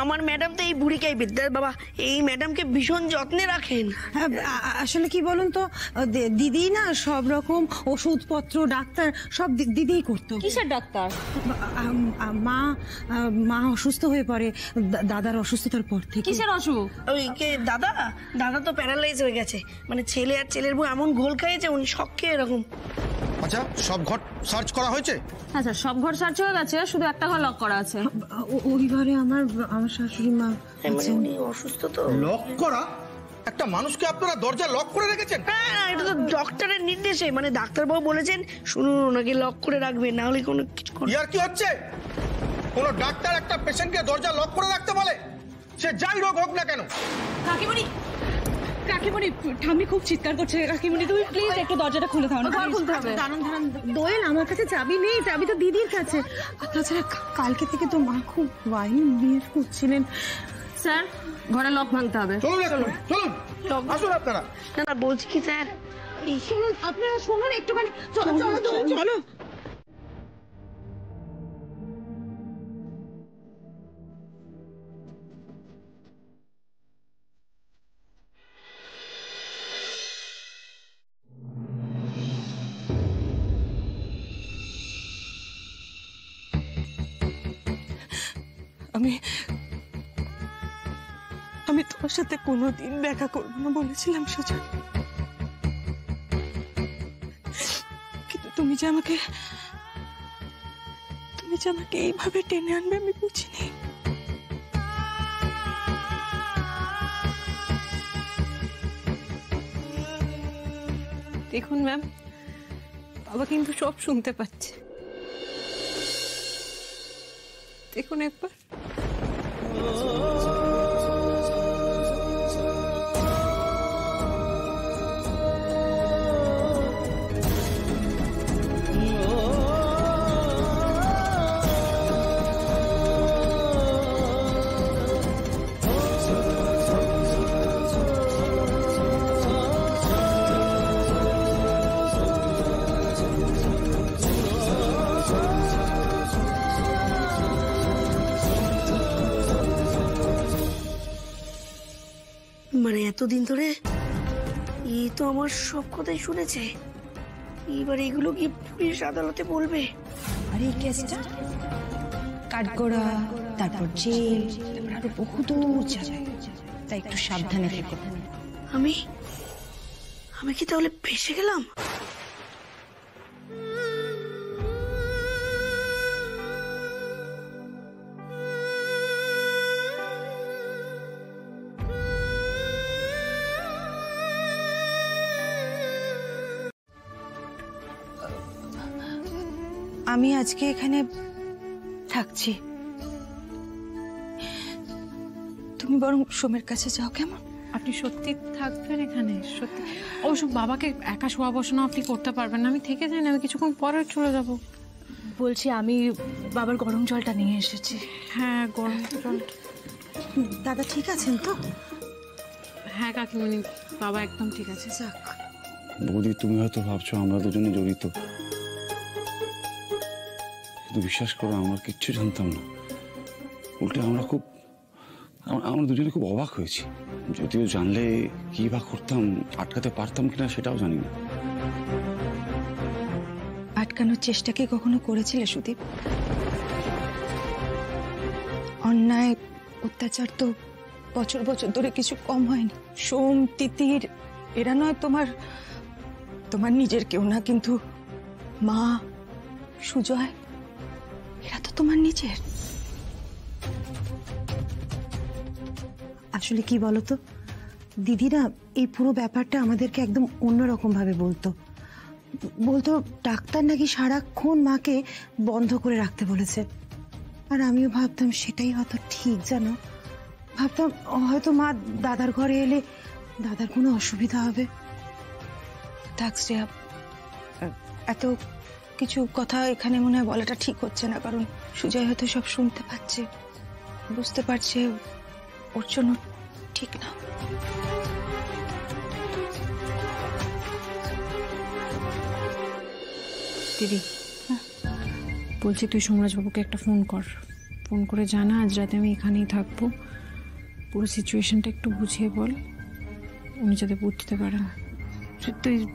[SPEAKER 8] আমার ম্যাডাম তো এই বুড়িকেই বিদ্যার বাবা এই ম্যাডামকে ভীষণ যত্নে রাখেন।
[SPEAKER 3] আসলে কি বলুন তো, দিদি না সব রকম ওষুধপত্র, ডাক্তার সব দিদিই করতো।
[SPEAKER 13] কিসের ডাক্তার?
[SPEAKER 3] মা অসুস্থ হয়ে পড়ে দাদার অসুস্থতার পর থেকে।
[SPEAKER 13] কিসের অসুখ?
[SPEAKER 8] ওই কে দাদা? দাদা তো প্যারালাইজ হয়ে গেছে, মানে ছেলে আর ছেলের বউ এমন ঘোল খাইয়েছে উনি শখকে এরকম।
[SPEAKER 10] আচ্ছা, সব ঘর সার্চ করা হয়েছে?
[SPEAKER 13] আচ্ছা, সব ঘর সার্চ হয়ে গেছে, শুধু একটা ঘর লক করা আছে।
[SPEAKER 3] ওই ঘরে আমার শাশুড়ি মা
[SPEAKER 8] উনি অসুস্থ তো।
[SPEAKER 10] লক করা? একটা মানুষকে আপনারা দরজা লক করে রেখেছেন?
[SPEAKER 8] হ্যাঁ, এটা তো ডক্টরের নির্দেশে, মানে ডাক্তারবাবু বলেছেন শুনুন ওনাকে লক করে রাখবেন, না হলে কোনো কিছু।
[SPEAKER 10] ইয়ার কি হচ্ছে? কোন ডাক্তার একটা পেশেন্টকে দরজা লক করে রাখতে বলে? সে যাই রোগ হোক না কেন।
[SPEAKER 9] কাকিমণি, কাকিমণি, ঠাম্মি খুব চিৎকার করছে। কাকিমণি তুমি প্লিজ একটু দরজাটা খুলে দাও না।
[SPEAKER 13] ঘর খুলতে হবে।
[SPEAKER 3] দাঁড়ান দাঁড়ান, দোয়েল আমার কাছে চাবি নেই, চাবি তো দিদির কাছে। আর তাছাড়া কালকে থেকে তো মা খুব ওয়াইন বিহেভ করছিলেন।
[SPEAKER 13] স্যার, ঘরে লক ভাঙতে হবে।
[SPEAKER 10] চলুন চলুন, আসুন আপনারা।
[SPEAKER 8] না বলছি কি স্যার,
[SPEAKER 3] শুনুন, আপনারা শুনুন একটুখানি। চলো চলো চলো।
[SPEAKER 9] আমি তোমার সাথে কোনোদিন দেখা করবো না বলেছিলাম সুজন, কিন্তু তুমি যে আমাকে এইভাবে টেনে আনবে আমি বুঝিনি।
[SPEAKER 4] দেখুন ম্যাম, বাবা কিন্তু সব শুনতে পাচ্ছে। দেখুন একবার।
[SPEAKER 8] এতদিন ধরে এই তো আমার সব কথাই শুনেছে, এবার এগুলো কি পুলিশ আদালতে বলবে?
[SPEAKER 9] আর এই কেসটা কাঠগড়া, তারপর জেল, তারপর আরো বহুদূর যাবে, তাই একটু সাবধানে থেকো।
[SPEAKER 8] আমি আমি কি তাহলে ফেসে গেলাম?
[SPEAKER 9] আমি আজকে এখানে থাকছি, তুমি বরং সোমের কাছে যাও, কেমন?
[SPEAKER 4] আপনি সত্যি থাকবেন এখানে? সত্যি? অবশ্য বাবাকে একা শোয়া বসানো আপনি করতে পারবেন না, আমি থেকে যাই না, আমি কিছুক্ষণ পরে চলে যাব।
[SPEAKER 9] বলছি আমি বাবার গরম জলটা নিয়ে এসেছি।
[SPEAKER 4] হ্যাঁ, গরম জল।
[SPEAKER 3] দাদা ঠিক আছেন তো?
[SPEAKER 4] হ্যাঁ কাকিমণি, বাবা একদম ঠিক আছে।
[SPEAKER 3] যাক।
[SPEAKER 12] বৌদি, তুমি হয়তো ভাবছো আমরা দুজনে জড়িত, কিন্তু বিশ্বাস করো আমরা কিচ্ছু জানতাম না। উল্টে আমরা দুজনে খুব অবাক হয়েছি। যদিও জানলে কি বা করতাম, আটকাতে পারতাম কিনা সেটাও জানি না।
[SPEAKER 9] আটকানোর চেষ্টা কি কখনো করেছিলে সুদীপ? অন্যায় অত্যাচার তো বছর বছর ধরে কিছু কম হয়নি। সোম, তিতির এরা নয় তোমার নিজের কেউ না, কিন্তু মা, সুজয় এরা তো তোমার নিজের।
[SPEAKER 3] আসলে কি বলতো দিদিরা, এই পুরো ব্যাপারটা আমাদেরকে একদম অন্যরকম ভাবে বলতো ডাক্তার নাকি সারাক্ষণ মাকে বন্ধ করে রাখতে বলেছে। আর আমিও ভাবতাম সেটাই হয়তো ঠিক, জানো, ভাবতাম হয়তো মা দাদার ঘরে এলে দাদার কোনো অসুবিধা হবে।
[SPEAKER 9] এত কিছু কথা এখানে মনে হয় বলাটা ঠিক হচ্ছে না, কারণ সুজয় হয়তো সব শুনতে পাচ্ছে, বুঝতে পারছে ওর জন্য ঠিক না।
[SPEAKER 4] দিদি, বলছি তুই সোমরাজবাবুকে একটা ফোন করে জানা আজ রাতে আমি এখানেই থাকবো, পুরো সিচুয়েশনটা একটু বুঝিয়ে বল, উনি যাতে বুঝতে পারেন।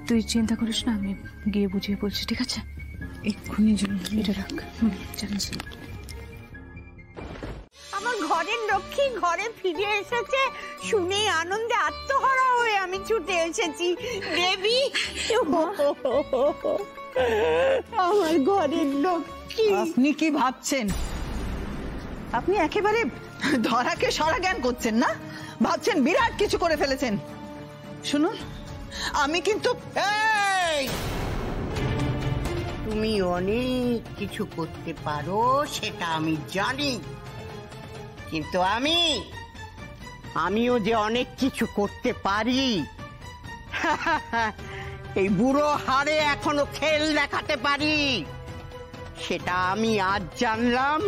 [SPEAKER 9] তুই চিন্তা করিস না, আমি গিয়ে বুঝিয়ে বলছি, ঠিক আছে?
[SPEAKER 4] এক্ষুনি
[SPEAKER 9] এটা রাখ। জানিস
[SPEAKER 1] আমার ঘরের লক্ষ্মী ঘরে ফিরে এসেছে শুনে আনন্দে আত্মহারা হয়ে আমি ছুটে এসেছি। দেবী, আমার ঘরের লক্ষ্মী।
[SPEAKER 14] আপনি কি ভাবছেন? আপনি একেবারে ধরাকে সরা জ্ঞান করছেন না, ভাবছেন বিরাট কিছু করে ফেলেছেন। শুনুন, আমি কিন্তু
[SPEAKER 1] তুমি অনেক কিছু করতে পারো সেটা আমি জানি, কিন্তু আমিও যে অনেক কিছু করতে পারি এই বুড়ো হাড়ে এখনো খেল দেখাতে পারি, সেটা আমি আজ জানলাম।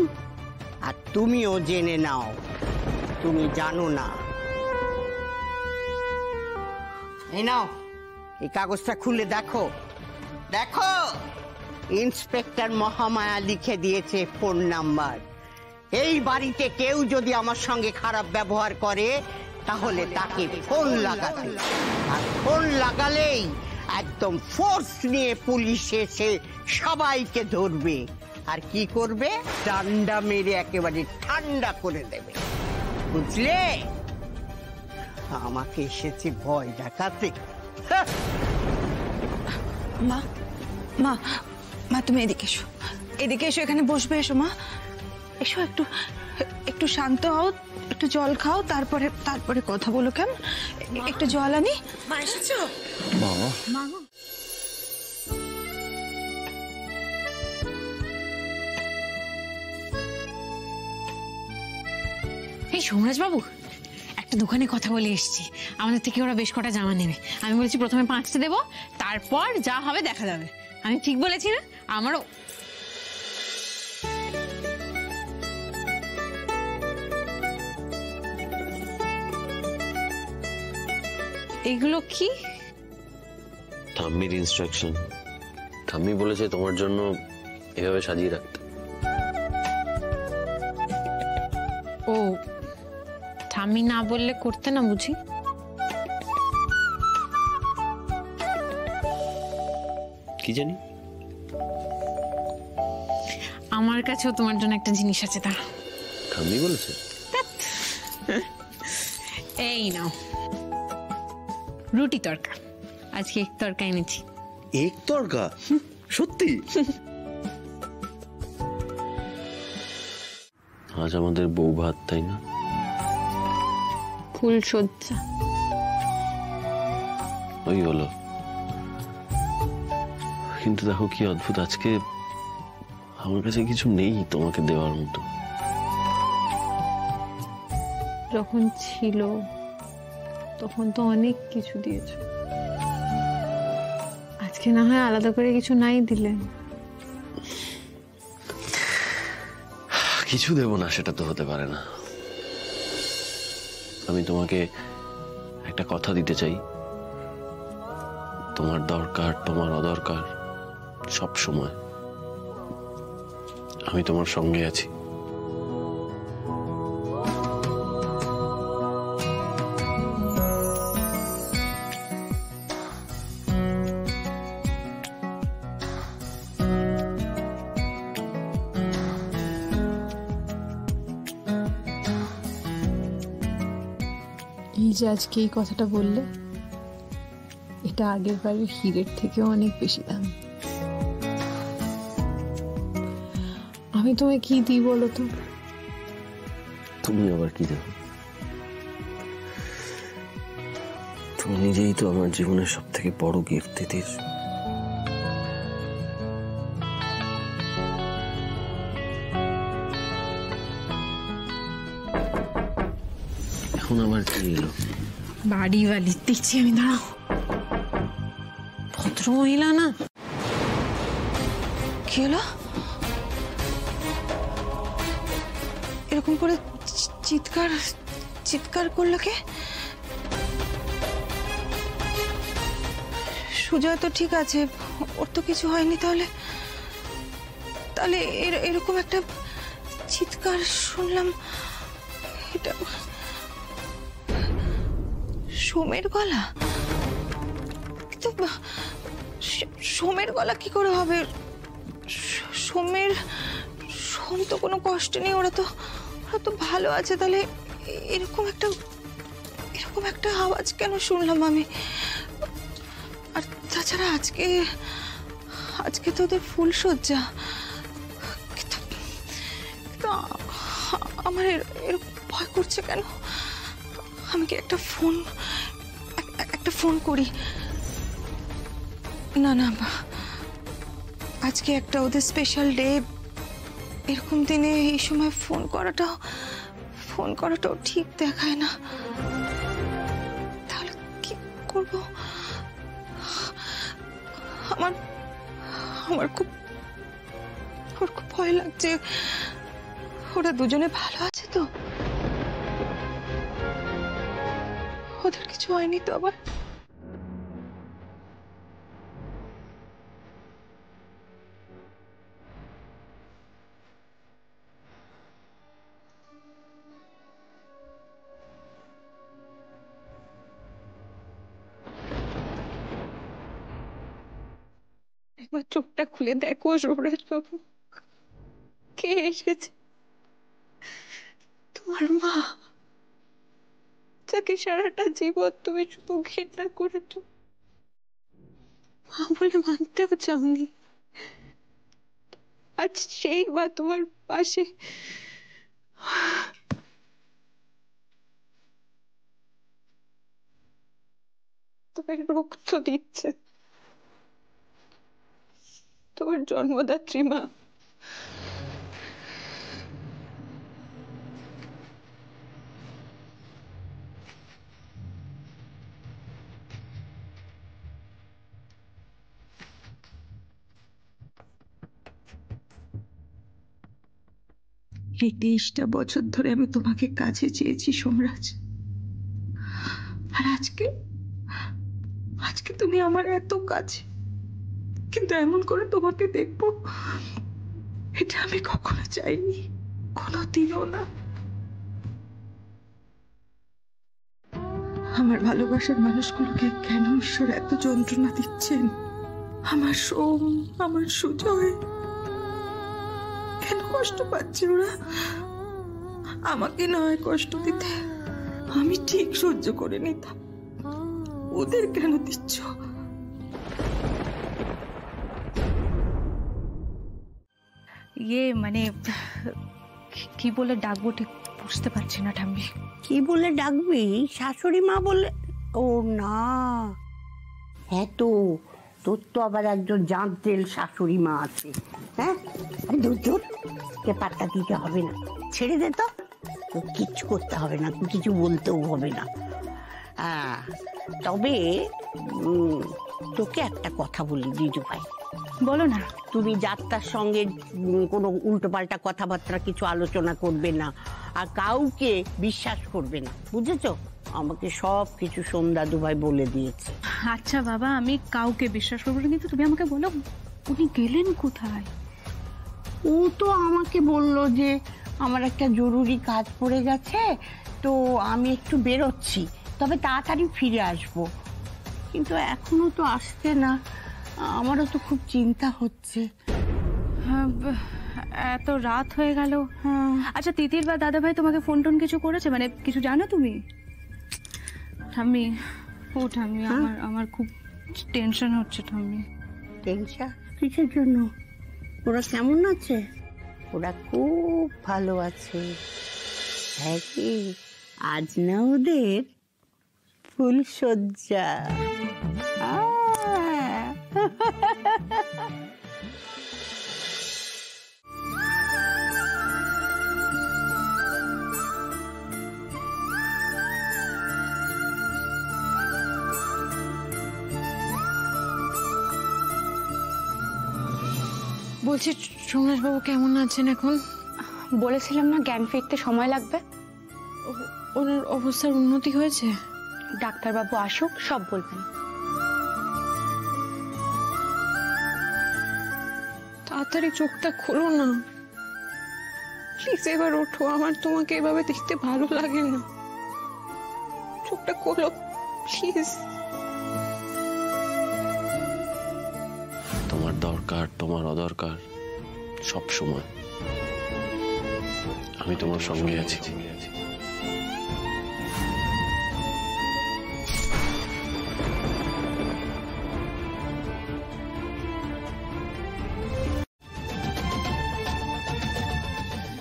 [SPEAKER 1] আর তুমিও জেনে নাও, তুমি জানো না। এই নাও, এই কাগজটা খুলে দেখো। দেখো, ইন্সপেক্টর মহামায়া লিখে দিয়েছে ফোন নাম্বার। এই বাড়িতে কেউ যদি আমার সঙ্গে খারাপ ব্যবহার করে তাহলে তাকে ফোন লাগাতে, আর ফোন লাগালেই একদম ফোর্স নিয়ে পুলিশ এসে সবাইকে ধরবে। আর কি করবে? ডান্ডা মেরে একেবারে ঠান্ডা করে দেবে, বুঝলে? আমাকে এসেছে ভয় দেখাতে।
[SPEAKER 9] মা মা মা তুমি এদিকে এসো, এদিকে এসো, এখানে বসবে। এসো মা, এসো, একটু শান্ত হও, একটু জল খাও, তারপরে কথা বলো, কেমন? একটু জল আনি।
[SPEAKER 1] মা এসেছো?
[SPEAKER 12] বাবা,
[SPEAKER 1] মা,
[SPEAKER 4] এই সোমরাজবাবু, একটা দোকানে কথা বলে এসেছি, আমাদের থেকে ওরা বেশ কটা জামা নেবে। আমি বলেছি প্রথমে 5টা দেবো, তারপর যা হবে দেখা যাবে। আমি ঠিক বলেছি না? আমারও এগুলো কি?
[SPEAKER 6] ঠাম্মির ইনস্ট্রাকশন। ঠাম্মি বলেছে তোমার জন্য এভাবে সাজিয়ে রাখতে।
[SPEAKER 4] ও, ঠাম্মি না বললে করতে না বুঝি?
[SPEAKER 6] কি জানি?
[SPEAKER 4] আমার কাছেও তোমার জন্য একটা জিনিস আছে। তা
[SPEAKER 6] ঠাম্মি বলেছে?
[SPEAKER 4] এই নাও রুটি তরকা। আজকে এক তরকা এনেছি।
[SPEAKER 6] এক তরকা? সত্যি? আজ আমাদের বউ ভাত, তাই না?
[SPEAKER 4] ফুল সজ্জা।
[SPEAKER 6] ওই হলো। কিন্তু দেখো কি অদ্ভুত, আজকে আমার কাছে কিছু নেই তোমাকে দেওয়ার মতো।
[SPEAKER 4] যখন ছিল তখন তো অনেক কিছু দিয়েছ, আজকে না হয় আলাদা করে কিছু নাই দিলে।
[SPEAKER 6] কিছু দেব না সেটা তো হতে পারে না। আমি তোমাকে একটা কথা দিতে চাই, তোমার দরকার তোমার অদরকার সব সময় আমি তোমার সঙ্গে আছি।
[SPEAKER 4] এই যে আজকে এই কথাটা বললে, এটা আগের বারের হীরের থেকে অনেক বেশি দাম। আমি তোমায় কি দিই বলো তো?
[SPEAKER 6] তুমি আবার কি দেবো? তুমি নিজেই তো আমার জীবনের সব থেকে বড় গিফট দিতেছ। এখন আবার কি এলো?
[SPEAKER 4] বাড়ি বাড়ি দিচ্ছি আমি, দাঁড়াও। ভদ্র মহিলা না।
[SPEAKER 9] কি হলো? এরকম করে চিৎকার চিৎকার করলো কে? সুজয় তো ঠিক আছে, ওর তো কিছু হয়নি। তাহলে তাহলে এরকম একটা চিৎকার শুনলাম, এটা সোমের গলা। কিন্তু সোমের গলা কি করে হবে? সোম তো কোনো কষ্ট নেই, ওরা তো ভালো আছে। তাহলে এরকম একটা আওয়াজ কেন শুনলাম আমি? আর তাছাড়া আজকে তো ওদের ফুল সজ্জা। কিন্তু আমার এরকম ভয় করছে কেন? আমি কি একটা ফোন করি? না না, আজকে একটা ওদের স্পেশাল ডে, এরকম দিনে এই সময় ফোন করাটাও ঠিক দেখায় না। তাহলে কি করব? আমার খুব ভয় লাগছে। ওরা দুজনে ভালো আছে তো? ওদের কিছু হয়নি তো আবার? একবার চোখটা খুলে দেখো যুবরাজ বাবু, কে এসেছে? তোমার মা, যাকে সারাটা জীবন তুমি শুধু ঘৃণা করেছো, মা বলে মানতেও চাওনি। আজ সেই মা তোমার পাশে। তোমার রক্ত দিচ্ছে, তোমার জন্মদাত্রী মা। এই 23টা বছর ধরে আমি তোমাকে কাছে চেয়েছি সোমরাজ, আর আজকে তুমি আমার এত কাছে, কিন্তু এমন করে তোমাকে দেখবো এটা আমি কখনো চাইনি, কোনোদিনও না। আমার ভালোবাসার মানুষগুলোকে কেন ঈশ্বর এত যন্ত্রণা দিচ্ছেন আমার সোম, আমার সুজয়, কেন কষ্ট পাচ্ছে ওরা? আমাকে নয় কষ্ট দিতে, আমি ঠিক সহ্য করে নিতাম, ওদের কেন দিচ্ছ? মানে কি বলে ডাকবো ঠিক বুঝতে পারছি না ঠাম্মি।
[SPEAKER 11] কি বলে ডাকবি? শাশুড়ি মা বলে? ও না, হ্যাঁ তো তোর তো আবার একজন জানতেল শাশুড়ি মা আছে। হ্যাঁ দুজন কে পাত্তা দিতে হবে না, ছেড়ে দে তো, তোর কিচ্ছু করতে হবে না, তুই কিছু বলতেও হবে না। হ্যাঁ তবে তোকে একটা কথা বলি জিজু ভাই।
[SPEAKER 9] বলো না।
[SPEAKER 11] তুমি যাত্রার সঙ্গে কোনো উল্টোপাল্টা কথাবার্তা কিছু আলোচনা করবে না, আর কাউকে বিশ্বাস করবে না, বুঝেছো? আমাকে সব কিছু সোম দাদু ভাই বলে দিয়েছে।
[SPEAKER 9] আচ্ছা বাবা, আমি কাউকে বিশ্বাস করবো না, কিন্তু তুমি আমাকে বলো উনি গেলেন কোথায়?
[SPEAKER 11] ও তো আমাকে বললো যে আমার একটা জরুরি কাজ পড়ে গেছে, তো আমি একটু বেরোচ্ছি, তবে তাড়াতাড়ি ফিরে আসবো। কিন্তু এখনো তো আসছে না, আমারও তো খুব চিন্তা হচ্ছে।
[SPEAKER 9] এত রাত হয়ে গেল। আচ্ছা তিতির বা দাদা ভাই তোমাকে ফোন টোন কিছু করেছে, মানে কিছু জানো তুমি? ঠাম্মি, ও ঠাম্মি, আমার খুব টেনশন হচ্ছে ঠাম্মি।
[SPEAKER 11] টেনশন কিসের জন্য? ওরা কেমন আছে? ওরা খুব ভালো আছে। হ্যাঁ কি আজ না ওদের ফুলসজ্জা?
[SPEAKER 4] বলছি সোমনাথ বাবু কেমন আছেন এখন?
[SPEAKER 9] বলেছিলাম না জ্ঞান ফিরতে সময় লাগবে।
[SPEAKER 4] ওনার অবস্থার উন্নতি হয়েছে?
[SPEAKER 9] ডাক্তারবাবু আসুক সব বলবেন।
[SPEAKER 4] তাড়াতাড়ি চোখটা খোলো না প্লিজ, এবার ওঠো, আমার তোমাকে এভাবে দেখতে ভালো লাগে না, চোখটা খোলো প্লিজ।
[SPEAKER 6] তোমার দরকার, তোমার অদরকার, সব সময় আমি তোমার সঙ্গে আছি।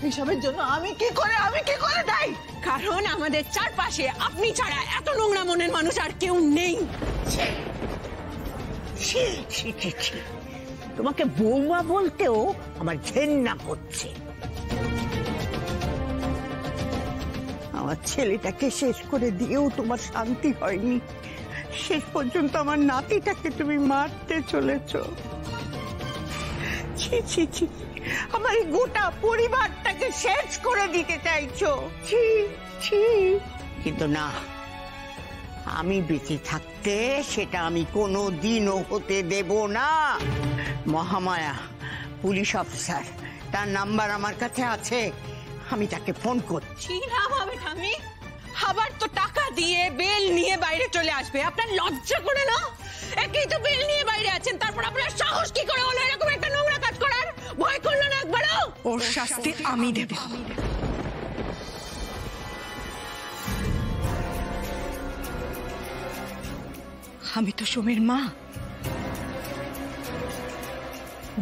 [SPEAKER 14] এসবের জন্য আমি কি করে দায়ী?
[SPEAKER 3] কারণ আমাদের চারপাশে আপনি ছাড়া এত নোংরা মনের মানুষ আর কেউ নেই।
[SPEAKER 11] তোমাকে বৌমা বলতেও আমার ঘেন্না করছে। আমার ছেলেটাকে শেষ করে দিয়েও তোমার শান্তি হয়নি, শেষ পর্যন্ত আমার নাতিটাকে তুমি মারতে চলেছ। ছি ছি ছি, আমার এই গোটা পরিবারটাকে শেষ করে দিতে চাইছো। ছি ছি, কিন্তু না, আমি বেঁচে থাকতে সেটা আমি কোনো দিনও হতে দেব না। মহামায়া পুলিশ অফিসার, তার নাম্বার আমার কাছে আছে, আমি তাকে ফোন করছি।
[SPEAKER 3] নাম হবে ঠাম্মি, আবার তো টাকা দিয়ে বেল নিয়ে বাইরে চলে আসবে। আপনার লজ্জা করে না? একই তো বেল নিয়ে বাইরে আছেন, তারপর আপনার সাহস কি করে হলো এরকম একটা নোংরা কাজ করার? ভয় করলো না একবারও?
[SPEAKER 9] ওর শাস্তি আমি দেব। আমি তো সোমের মা,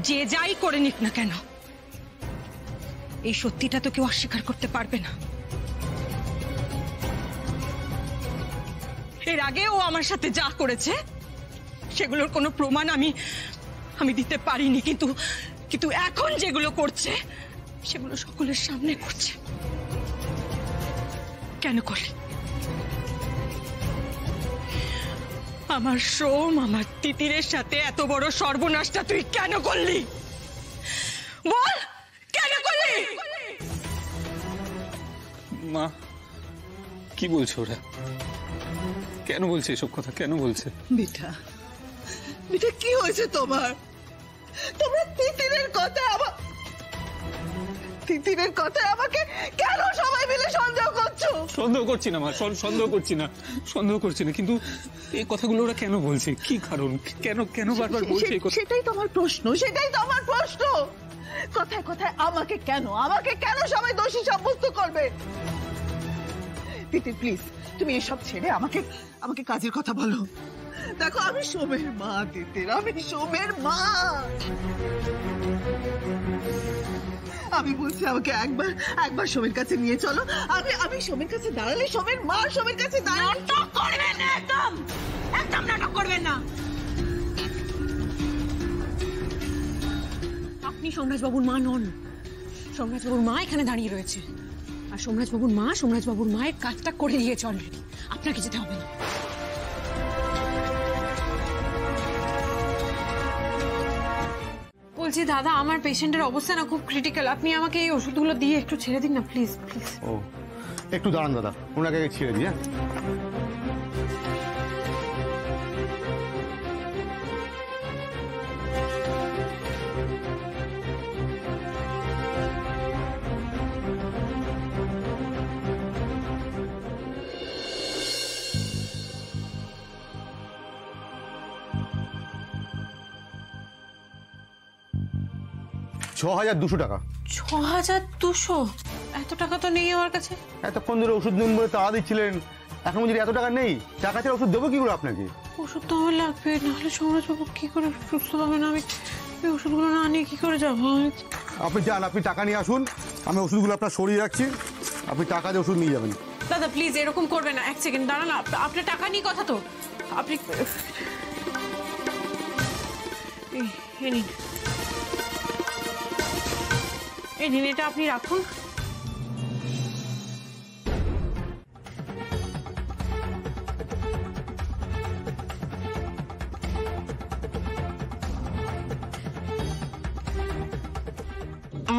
[SPEAKER 9] যে যাই করে নিক না কেন এই সত্যিটা তো কেউ অস্বীকার করতে পারবে না। এর আগে ও আমার সাথে যা করেছে সেগুলোর কোনো প্রমাণ আমি দিতে পারিনি, কিন্তু এখন যেগুলো করছে সেগুলো সকলের সামনে করছে। কেন করলি? আমার সোম, আমার তিতিরের সাথে এত বড় সর্বনাশটা তুই কেন করলি? বল, কেন করলি?
[SPEAKER 5] মা কি বলছো? ওরা কেন বলছে এসব কথা? কেন বলছে?
[SPEAKER 14] মিঠা, কি হয়েছে তোমার? তোমরা তিতিরের কথা তিতিরের কথায় আমাকে কেন সবাই মিলে সন্দেহ করছো?
[SPEAKER 5] সন্দেহ করছি না মা, সন্দেহ করছি না, কিন্তু এই কথাগুলো ওরা কেন বলছে? কি কারণ? কেন কেন বারবার বলছে এই কথা?
[SPEAKER 14] সেটাই তো আমার প্রশ্ন, কথায় কথায় আমাকে কেন সবাই দোষী সাব্যস্ত করবে? তিতির প্লিজ, তুমি এসব ছেড়ে আমাকে কাজের কথা বলো। দেখো আমি সোমের মা তিতির, আমি সোমের মা। আমি বলছি আমাকে একবার সোমের কাছে নিয়ে চলো। আমি সোমের কাছে দাঁড়ালে সোমের মা সোমের কাছে দাঁড়ালে।
[SPEAKER 9] নাটক করবেন না, একদম নাটক করবেন না। আপনি সোমরাজবাবুর মা নন। সোমরাজবাবুর মা এখানে দাঁড়িয়ে রয়েছে, আর সোমরাজবাবুর মায়ের কাজটা করে দিয়েছে অলরেডি। আপনাকে যেতে হবে না। বলছি দাদা, আমার পেশেন্টের অবস্থা না খুব ক্রিটিক্যাল, আপনি আমাকে এই ওষুধগুলো দিয়ে একটু ছেড়ে দিন না প্লিজ।
[SPEAKER 7] ও একটু দাঁড়ান দাদা, ওনাকে ছেড়ে দিই। হ্যাঁ $6,200 টাকা।
[SPEAKER 4] 6,200? এত টাকা তো নেই আমার কাছে।
[SPEAKER 7] এতক্ষণ ধরে ওষুধ নেন বলে তাড়া দিচ্ছিলেন, এখন যদি এত টাকা নেই, টাকা ছাড়া ওষুধ দেবো কি করে আপনাকে?
[SPEAKER 4] ওষুধ তো আমার লাগবে, নাহলে সোমরাজবাবু কি করে সুস্থ হবে না? আমি এই ওষুধগুলো না নিয়ে কি করে যাবো?
[SPEAKER 7] আপনি যান, আপনি টাকা নিয়ে আসুন, আমি ওষুধগুলো আপনার সরিয়ে রাখছি, আপনি টাকা দিয়ে ওষুধ নিয়ে যাবেন।
[SPEAKER 4] দাদা প্লিজ এরকম করবেন না, এক সেকেন্ড দাঁড়ান। আপনার টাকা নিয়ে কথা তো, আপনি এই নিন, এটা আপনি রাখুন।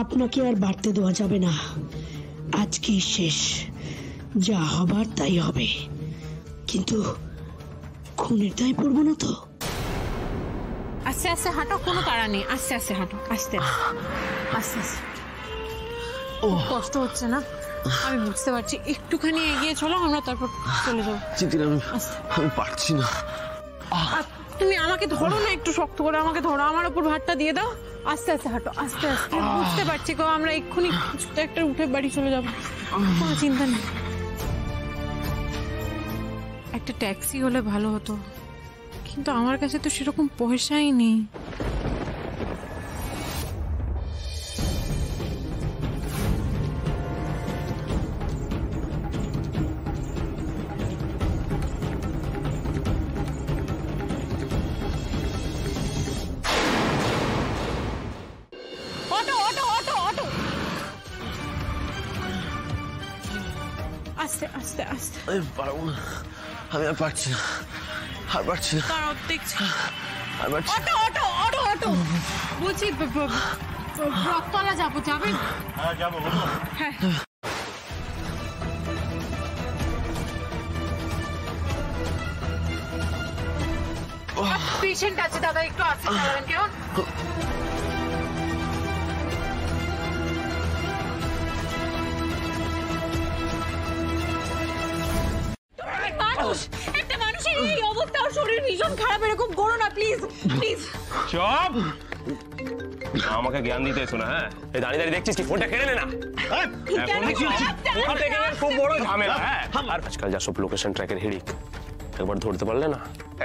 [SPEAKER 11] আপনাকে আর বাড়তে দেওয়া যাবে না, আজকেই শেষ, যা হবার তাই হবে, কিন্তু খুনের দায় পড়বো না তো?
[SPEAKER 4] আস্তে আস্তে হাঁটো, কোনো তাড়া নেই, আস্তে আস্তে হাঁটো, আস্তে আস্তে। কষ্ট হচ্ছে না? আমি বুঝতে পারছি, একটুখানি এগিয়ে চলো, আমরা তারপর চলে যাবো।
[SPEAKER 6] আমি পারছি না।
[SPEAKER 4] তুমি আমাকে ধরো না, একটু শক্ত করে আমাকে ধরো, আমার উপর ভাতটা দিয়ে দাও। আস্তে আস্তে হাঁটো, আস্তে আস্তে। বুঝতে পারছি গো, আমরা এক্ষুনি কিছুতে একটা উঠে বাড়ি চলে যাবো, কোনো চিন্তা নেই। একটা ট্যাক্সি হলে ভালো হতো, কিন্তু আমার কাছে তো সেরকম পয়সাই নেই। আস্তে আস্তে আস্তে।
[SPEAKER 6] আমি পারবো না, আমি আর পারছি না,
[SPEAKER 4] দাঁড়াও দেখছি।
[SPEAKER 6] অটো
[SPEAKER 4] বলছি রথতলা যাবো, যাবেন?
[SPEAKER 7] হ্যাঁ যাবো, বলুন।
[SPEAKER 4] হ্যাঁ পেশেন্ট আছে দাদা, একটু আস্তে চালাবেন কেমন? একটা মানুষের এই অবস্থা, ওর শরীর ভীষণ খারাপ, এরকম করো না প্লিজ প্লিজ।
[SPEAKER 5] চুপ! আমাকে জ্ঞান দিতে এসো না। হ্যাঁ, এই দাঁড়িয়ে দাঁড়িয়ে দেখছিস কি? ফোনটা কেড়ে নে না। ফোন থেকে খুব বড় ঝামেলা। হ্যাঁ, আর আজকাল যা সব লোকেশন ট্র্যাকের হিড়িক, একবার ধরতে পারলে না।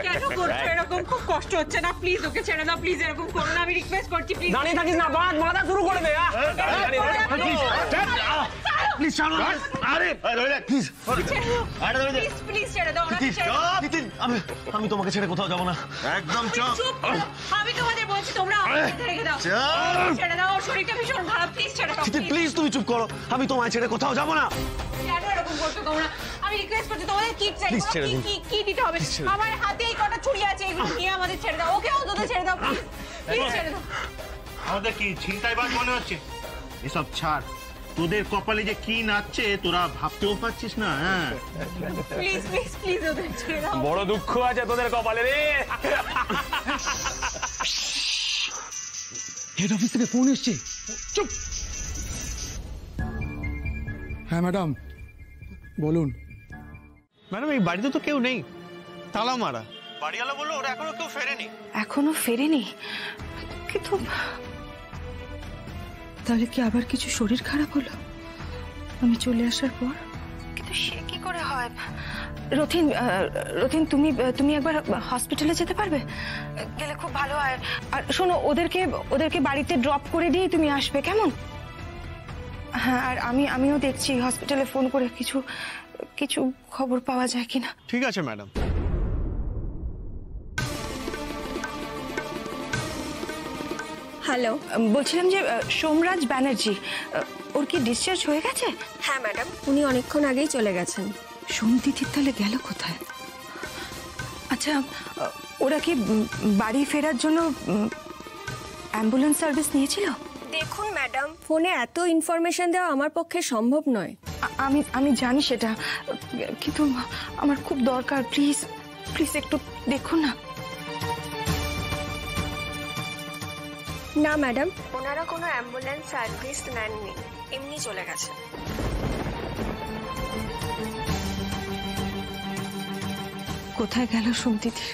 [SPEAKER 4] কেন করছো এরকম? খুব কষ্ট হচ্ছে না? প্লিজ ওকে ছেড়ে দাও, প্লিজ এরকম করো না, আমি রিকোয়েস্ট করছি প্লিজ।
[SPEAKER 5] দাঁড়িয়ে থাকিস না, বাঁধা শুরু করে দে।
[SPEAKER 7] প্লিজ ছাড়ো। আরে প্লিজ
[SPEAKER 4] প্লিজ ছেড়ে দাও,
[SPEAKER 7] আমি তোমাকে ছেড়ে কোথাও যাবো না। একদম চুপ।
[SPEAKER 4] আমি তোমাদের বলছি, তোমরা আমাকে ছেড়ে দাও, ছেড়ে দাও, ওর শরীরটা ভীষণ খারাপ, প্লিজ ছেড়ে দাও।
[SPEAKER 7] প্লিজ তুমি চুপ করো, আমি তোমায় ছেড়ে কোথাও যাবো না।
[SPEAKER 4] কেন এরকম করছো তোমরা? আমি রিকোয়েস্ট করছি, তোমাদের কি চাই? কি দিতে হবে? আমার হাতে এই কটা ছুরি আছে, এগুলো নিয়ে আমাদের ছেড়ে দাও। ওকে অন্তত ছেড়ে দাও প্লিজ, প্লিজ ছেড়ে দাও।
[SPEAKER 15] আমাদের কি ছিনতাইবাজ মনে হচ্ছে? এসব ছাড়, তোদের কপালে যে কি নাচছে তোরা ভাবতেও পারছিস না। হ্যাঁ
[SPEAKER 4] প্লিজ প্লিজ প্লিজ ওদের ছেড়ে দাও।
[SPEAKER 5] বড় দুঃখ আছে তোদের কপালে রে।
[SPEAKER 7] হেড অফিস থেকে ফোন এসছে। চুপ।
[SPEAKER 10] হ্যাঁ ম্যাডাম বলুন।
[SPEAKER 15] ম্যাডাম এই বাড়িতে তো কেউ নেই, তালা মারা। বাড়িওয়ালা বললো ওরা এখনো কেউ ফেরেনি।
[SPEAKER 9] এখনো ফেরেনি? কিন্তু তাহলে কি আবার কিছু শরীর খারাপ হলো আমি চলে আসার পর? কিন্তু সে কি করে হয়? রথিন, রথিন তুমি তুমি একবার হসপিটালে যেতে পারবে? গেলে খুব ভালো হয়। আর শোনো, ওদেরকে বাড়িতে ড্রপ করে দিয়ে তুমি আসবে, কেমন? হ্যাঁ, আর আমিও দেখছি হসপিটালে ফোন করে কিছু খবর পাওয়া যায় কিনা।
[SPEAKER 15] ঠিক আছে ম্যাডাম।
[SPEAKER 9] হ্যালো, বলছিলাম যে সোমরাজ ব্যানার্জি, ওর কি ডিসচার্জ হয়ে গেছে?
[SPEAKER 13] হ্যাঁ ম্যাডাম, উনি অনেকক্ষণ আগেই চলে গেছেন।
[SPEAKER 9] সোমতিথি তাহলে গেল কোথায়? আচ্ছা, ওরা কি বাড়ি ফেরার জন্য অ্যাম্বুলেন্স সার্ভিস নিয়েছিল?
[SPEAKER 13] দেখুন ম্যাডাম, ফোনে এত ইনফরমেশন দেওয়া আমার পক্ষে সম্ভব নয়।
[SPEAKER 9] আমি জানি সেটা, কিন্তু আমার খুব দরকার। প্লিজ প্লিজ একটু দেখুন না।
[SPEAKER 13] না ম্যাডাম, ওনারা কোনো অ্যাম্বুলেন্স সার্ভিস নেননি, এমনি চলে গেছে।
[SPEAKER 9] কোথায় গেল সোমতিথি?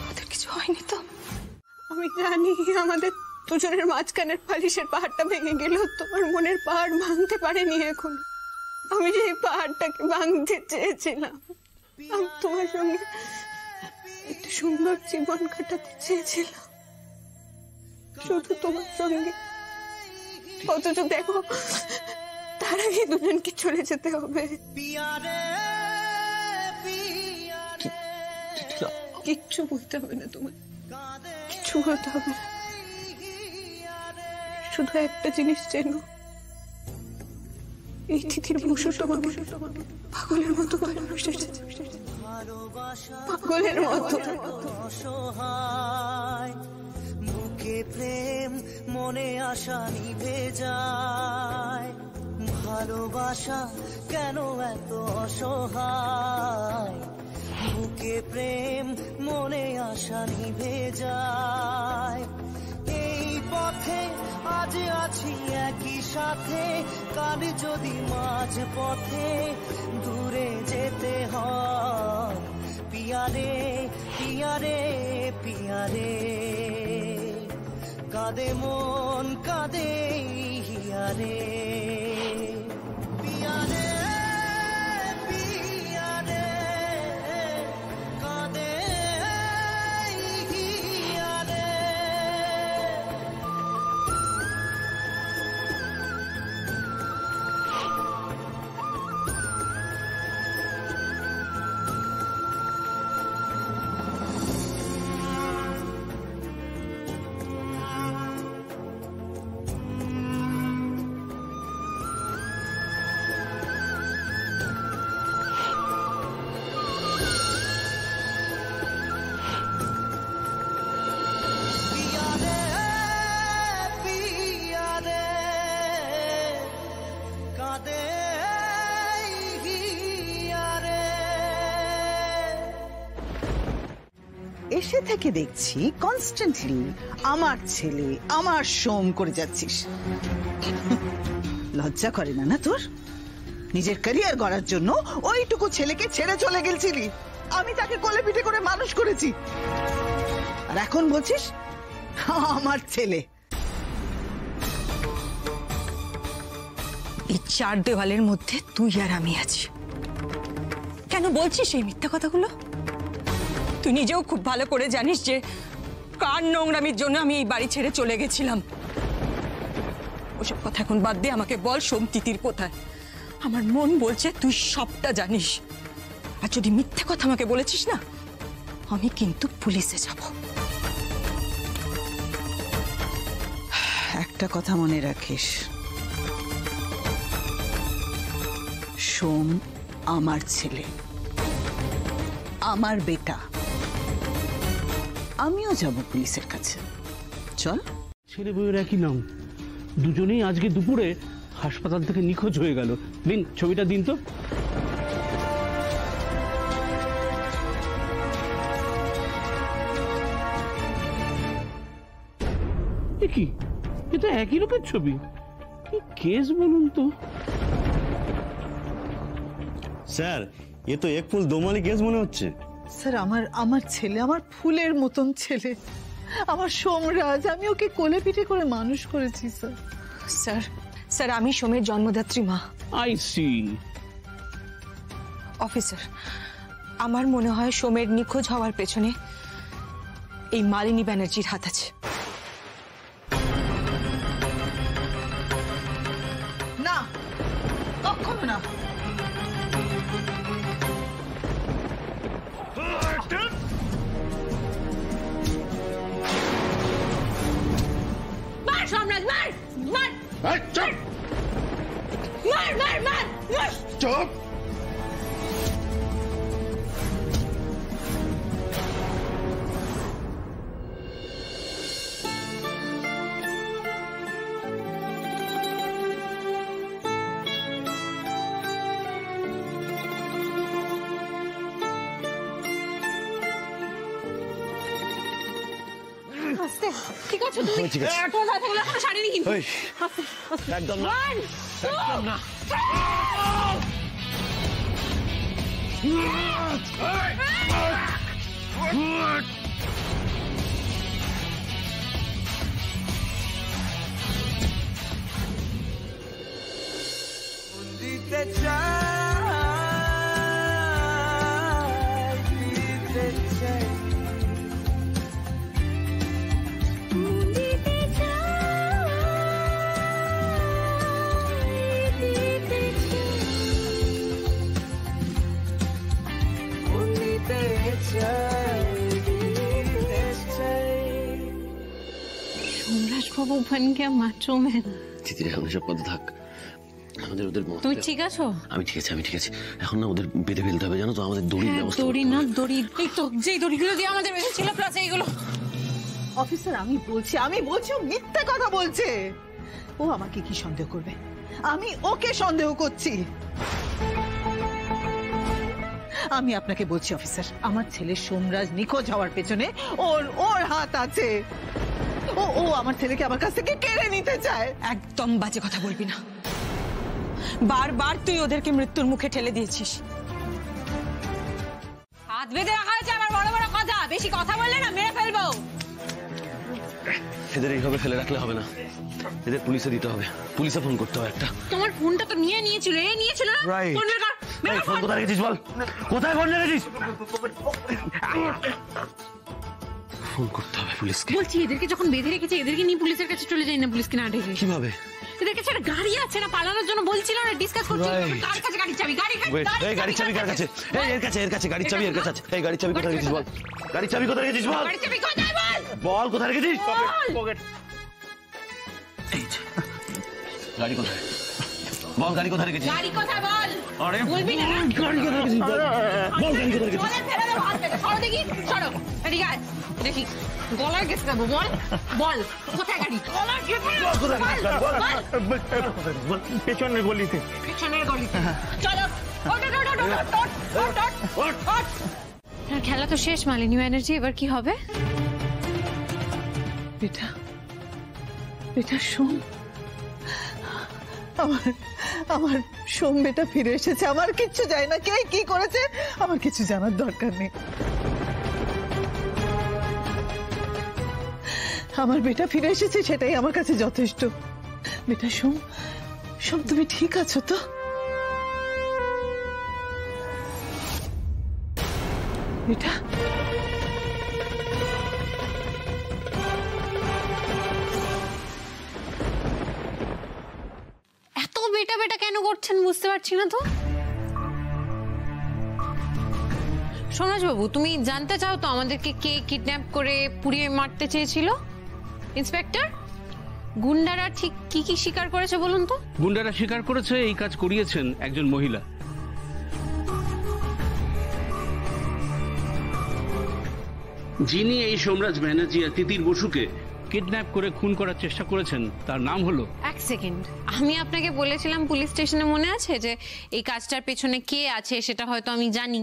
[SPEAKER 9] ওদের কিছু হয়নি তো?
[SPEAKER 3] আমি জানি আমাদের দুজনের মাঝখানের বালিশের পাহাড়টা ভেঙে গেল, তোমার মনের পাহাড় ভাঙতে পারেনি এখন। আমি যে এই পাহাড়টাকে ভাঙতে চেয়েছিলাম, আমি তোমার সঙ্গে একটা সুন্দর জীবন কাটাতে চেয়েছিলাম, শুধু তোমার সঙ্গে। অথচ দেখো, তার আগে দুজনকে চলে যেতে হবে। কিচ্ছু বলতে হবে না তোমার, কিচ্ছু বলতে হবে না। শুধু একটা জিনিস চেনো, এই তিথির বংশ তোমাকে পাগলের মতো ভালোবেসেছে, পাগলের মতো।
[SPEAKER 16] বুকে প্রেম, মনে আশা নিভে যায়, ভালোবাসা কেন এত অসহায়? বুকে প্রেম, মনে আশা নিভে যায়, এই পথে আজ আছি একই সাথে, কাল যদি মাঝ পথে দূরে যেতে হয়। পিয়ারে পিয়ারে পিয়ারে, কাঁদে মন কাঁদে হিয়ারে। পিয়ারে পিয়ারে, কাঁদে হিয়ারে।
[SPEAKER 14] এসে থেকে দেখছি কনস্ট্যান্টলি আমার ছেলে, আমার সোম করে যাচ্ছিস। লজ্জা করে না না তোর? নিজের ক্যারিয়ার গড়ার জন্য ওইটুকু ছেলেকে ছেড়ে চলে গেছিলি। আমি তাকে কোলে পিঠে করে মানুষ করেছি, আর এখন বলছিস আমার ছেলে।
[SPEAKER 9] এই চার দেওয়ালের মধ্যে তুই আর আমি আছি। কেন বলছিস এই মিথ্যা কথাগুলো? তুই নিজেও খুব ভালো করে জানিস যে কার নোংরামির জন্য আমি এই বাড়ি ছেড়ে চলে গেছিলাম। ওসব কথা এখন বাদ দিয়ে আমাকে বল, সোমতিথির কোথায়? আমার মন বলছে তুই সবটা জানিস, আর যদি মিথ্যে কথা আমাকে বলেছিস না, আমি কিন্তু পুলিশে যাব।
[SPEAKER 14] একটা কথা মনে রাখিস, সোম আমার ছেলে, আমার বেটা। আমিও যাব পুলিশের কাছে। চল।
[SPEAKER 17] ছেলে বউয়ের একই নাম, দুজনেই আজকে দুপুরে হাসপাতাল থেকে নিখোঁজ হয়ে গেল। দিন ছবিটা দিন তো। কি এটা একই লোকের ছবি? কি কেস বলুন তো?
[SPEAKER 18] স্যার এ তো এক ফুল দোমালি কেস মনে হচ্ছে।
[SPEAKER 14] স্যার আমার ছেলে আমার ফুলের মতন ছেলে, আমার সোমরাজ, আমি ওকে কোলে পিঠে করে মানুষ করেছি স্যার।
[SPEAKER 9] স্যার স্যার আমি সোমের জন্মদাত্রী মা।
[SPEAKER 17] I C.
[SPEAKER 9] অফিসার, আমার মনে হয় সোমের নিখোঁজ হওয়ার পেছনে এই মালিনী ব্যানার্জির হাত আছে।
[SPEAKER 14] না, কখনো না।
[SPEAKER 4] মার সোমরাজ, মার মার মার মার মার মার।
[SPEAKER 2] চুপ।
[SPEAKER 4] ঠিক আছে তুমি
[SPEAKER 18] ঠিক আছে।
[SPEAKER 4] তোমার হাতগুলো এখনো ছাড়িনি কিন্তু।
[SPEAKER 18] ওই, একদম না, একদম না।
[SPEAKER 16] দিতে চাই, দিতে চাই, দিতে চাই, দিতে চাই, দিতে চাই।
[SPEAKER 4] সোমরাজ বাবু ওখানকে মাট্রোম্যান।
[SPEAKER 6] তিতির এখন এসব কথা থাক, আমাদের ওদের মত।
[SPEAKER 4] তুমি ঠিক আছো?
[SPEAKER 6] আমি ঠিক আছে, আমি ঠিক আছে। এখন না ওদের বেঁধে ফেলতে হবে, জানো তো, আমাদের দড়ির ব্যবস্থা।
[SPEAKER 4] দড়ি না দড়ি, এই তো যেই দড়িগুলো দিয়ে আমাদের বেঁধেছিল প্লাস এইগুলো।
[SPEAKER 14] অফিসার আমি বলছি ও মিথ্যে কথা বলছে। ও আমাকে কি সন্দেহ করবে? আমি ওকে সন্দেহ করছি। আমি আপনাকে বলছি অফিসার, আমার ছেলে সোমরাজ নিখোঁজ হওয়ার পেছনে ওর হাত আছে। ও আমার ছেলেকে আমার কাছ থেকে কেড়ে নিতে চায়।
[SPEAKER 9] একদম বাজে কথা বলবি না। বারবার তুই ওদেরকে মৃত্যুর মুখে ঠেলে দিয়েছিস।
[SPEAKER 4] হাত বেঁধে রাখা হয়েছে আমার বড় বড় কথা, বেশি কথা বললে না মেরে ফেলবো।
[SPEAKER 6] এদের এইভাবে ফেলে রাখলে হবে না, এদের পুলিশে দিতে হবে, পুলিশে ফোন করতে হবে একটা।
[SPEAKER 4] তোমার ফোনটা তো নিয়েছিল, নিয়েছিল না? ফোন বের কর, বের কর।
[SPEAKER 6] ফোন কোথায় রেখেছিস বল, কোথায় ফোন রেখেছিস? ফোন করতে হবে পুলিশকে।
[SPEAKER 4] বলছি এদেরকে যখন বেঁধে রেখেছে এদেরকে নিয়ে পুলিশের কাছে চলে যাই না, পুলিশকে না ডেকে।
[SPEAKER 6] কিভাবে?
[SPEAKER 4] এদের কাছে একটা গাড়ি আছে না, পালানোর জন্য বলছিল না, ডিসকাস করছিল। কার কাছে গাড়ির চাবি?
[SPEAKER 6] এই গাড়ির চাবি কার কাছে? এই এর কাছে গাড়ির চাবি এর কাছে আছে। এই গাড়ির চাবি কোথায় রেখেছিস বল, গাড়ির চাবি কোথায় রেখেছিস বল,
[SPEAKER 4] গাড়ির চাবি কোথায় বল,
[SPEAKER 6] বল কোথায় রেখেছিস?
[SPEAKER 15] পকেট।
[SPEAKER 6] এই যে গাড়ি কোথায় বল, গাড়ি কোথায় রেখেছিস?
[SPEAKER 4] গাড়ি কোথায় বল।
[SPEAKER 6] আরে
[SPEAKER 4] বলবি না?
[SPEAKER 6] গাড়ি কোথায় রেখেছিস বল, বল গাড়ি কোথায় রেখেছিস?
[SPEAKER 4] বলে ফেলে দেবো হাত থেকে, সরো দেখি, সরো। এদিকে আয়, দেখি গলায় গেছে দেবো। বল বল কোথায় গাড়ি? গলায় গেছে
[SPEAKER 15] বল। পেছনের গলিতে।
[SPEAKER 4] পেছনের গলিতে। চলো খেলা তো শেষ মালিনী ব্যানার্জি, এবার কি হবে?
[SPEAKER 14] বেটা সোম, আমার সোম বেটা ফিরে এসেছে। আমার কিচ্ছু যায় না, কে কি করেছে আমার কিছু জানার দরকার নেই। আমার বেটা ফিরে এসেছে, সেটাই আমার কাছে যথেষ্ট। বেটা সোম, তুমি ঠিক আছো তো? বেটা
[SPEAKER 4] এত বেটা বেটা কেন করছেন বুঝতে পারছি না তো। সোমরাজ বাবু, তুমি জানতে চাও তো আমাদেরকে কে কিডন্যাপ করে পুড়িয়ে মারতে চেয়েছিল? ইন্সপেক্টর, গুন্ডারা ঠিক কি কি স্বীকার করেছে বলুন তো?
[SPEAKER 17] গুন্ডারা স্বীকার করেছে এই কাজ করিয়েছেন একজন মহিলা। যিনি এই সোমরাজ ব্যানার্জি আর তিতির বসুকে কিডন্যাপ করে খুন করার চেষ্টা করেছেন তার নাম হলো।
[SPEAKER 4] এক সেকেন্ড, আমি আপনাকে বলেছিলাম পুলিশ স্টেশনে, মনে আছে, যে এই কাজটার পেছনে কে আছে সেটা হয়তো আমি জানি।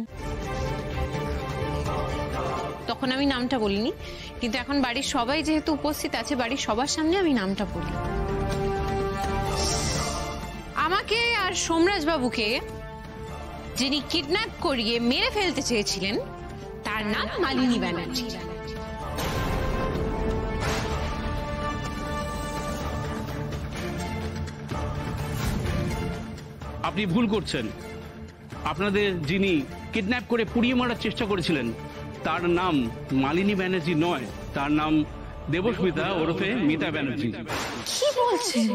[SPEAKER 4] তখন আমি নামটা বলিনি, কিন্তু এখন বাড়ির সবাই যেহেতু উপস্থিত আছে, বাড়ির সবার সামনে আমি নামটা বলি। আমাকে আর সোমরাজ বাবুকে যিনি কিডন্যাপ করিয়ে মেরে ফেলতে চেয়েছিলেন তার নাম মালিনী ব্যানার্জি।
[SPEAKER 17] আপনি ভুল করছেন। আপনাদের যিনি কিডন্যাপ করে পুড়িয়ে মারার চেষ্টা করেছিলেন তার নাম মালিনী ব্যানার্জি নয়, তার নাম দেবস্মিতা ওরফে মিতা ব্যানার্জি।
[SPEAKER 4] কি বলছেন?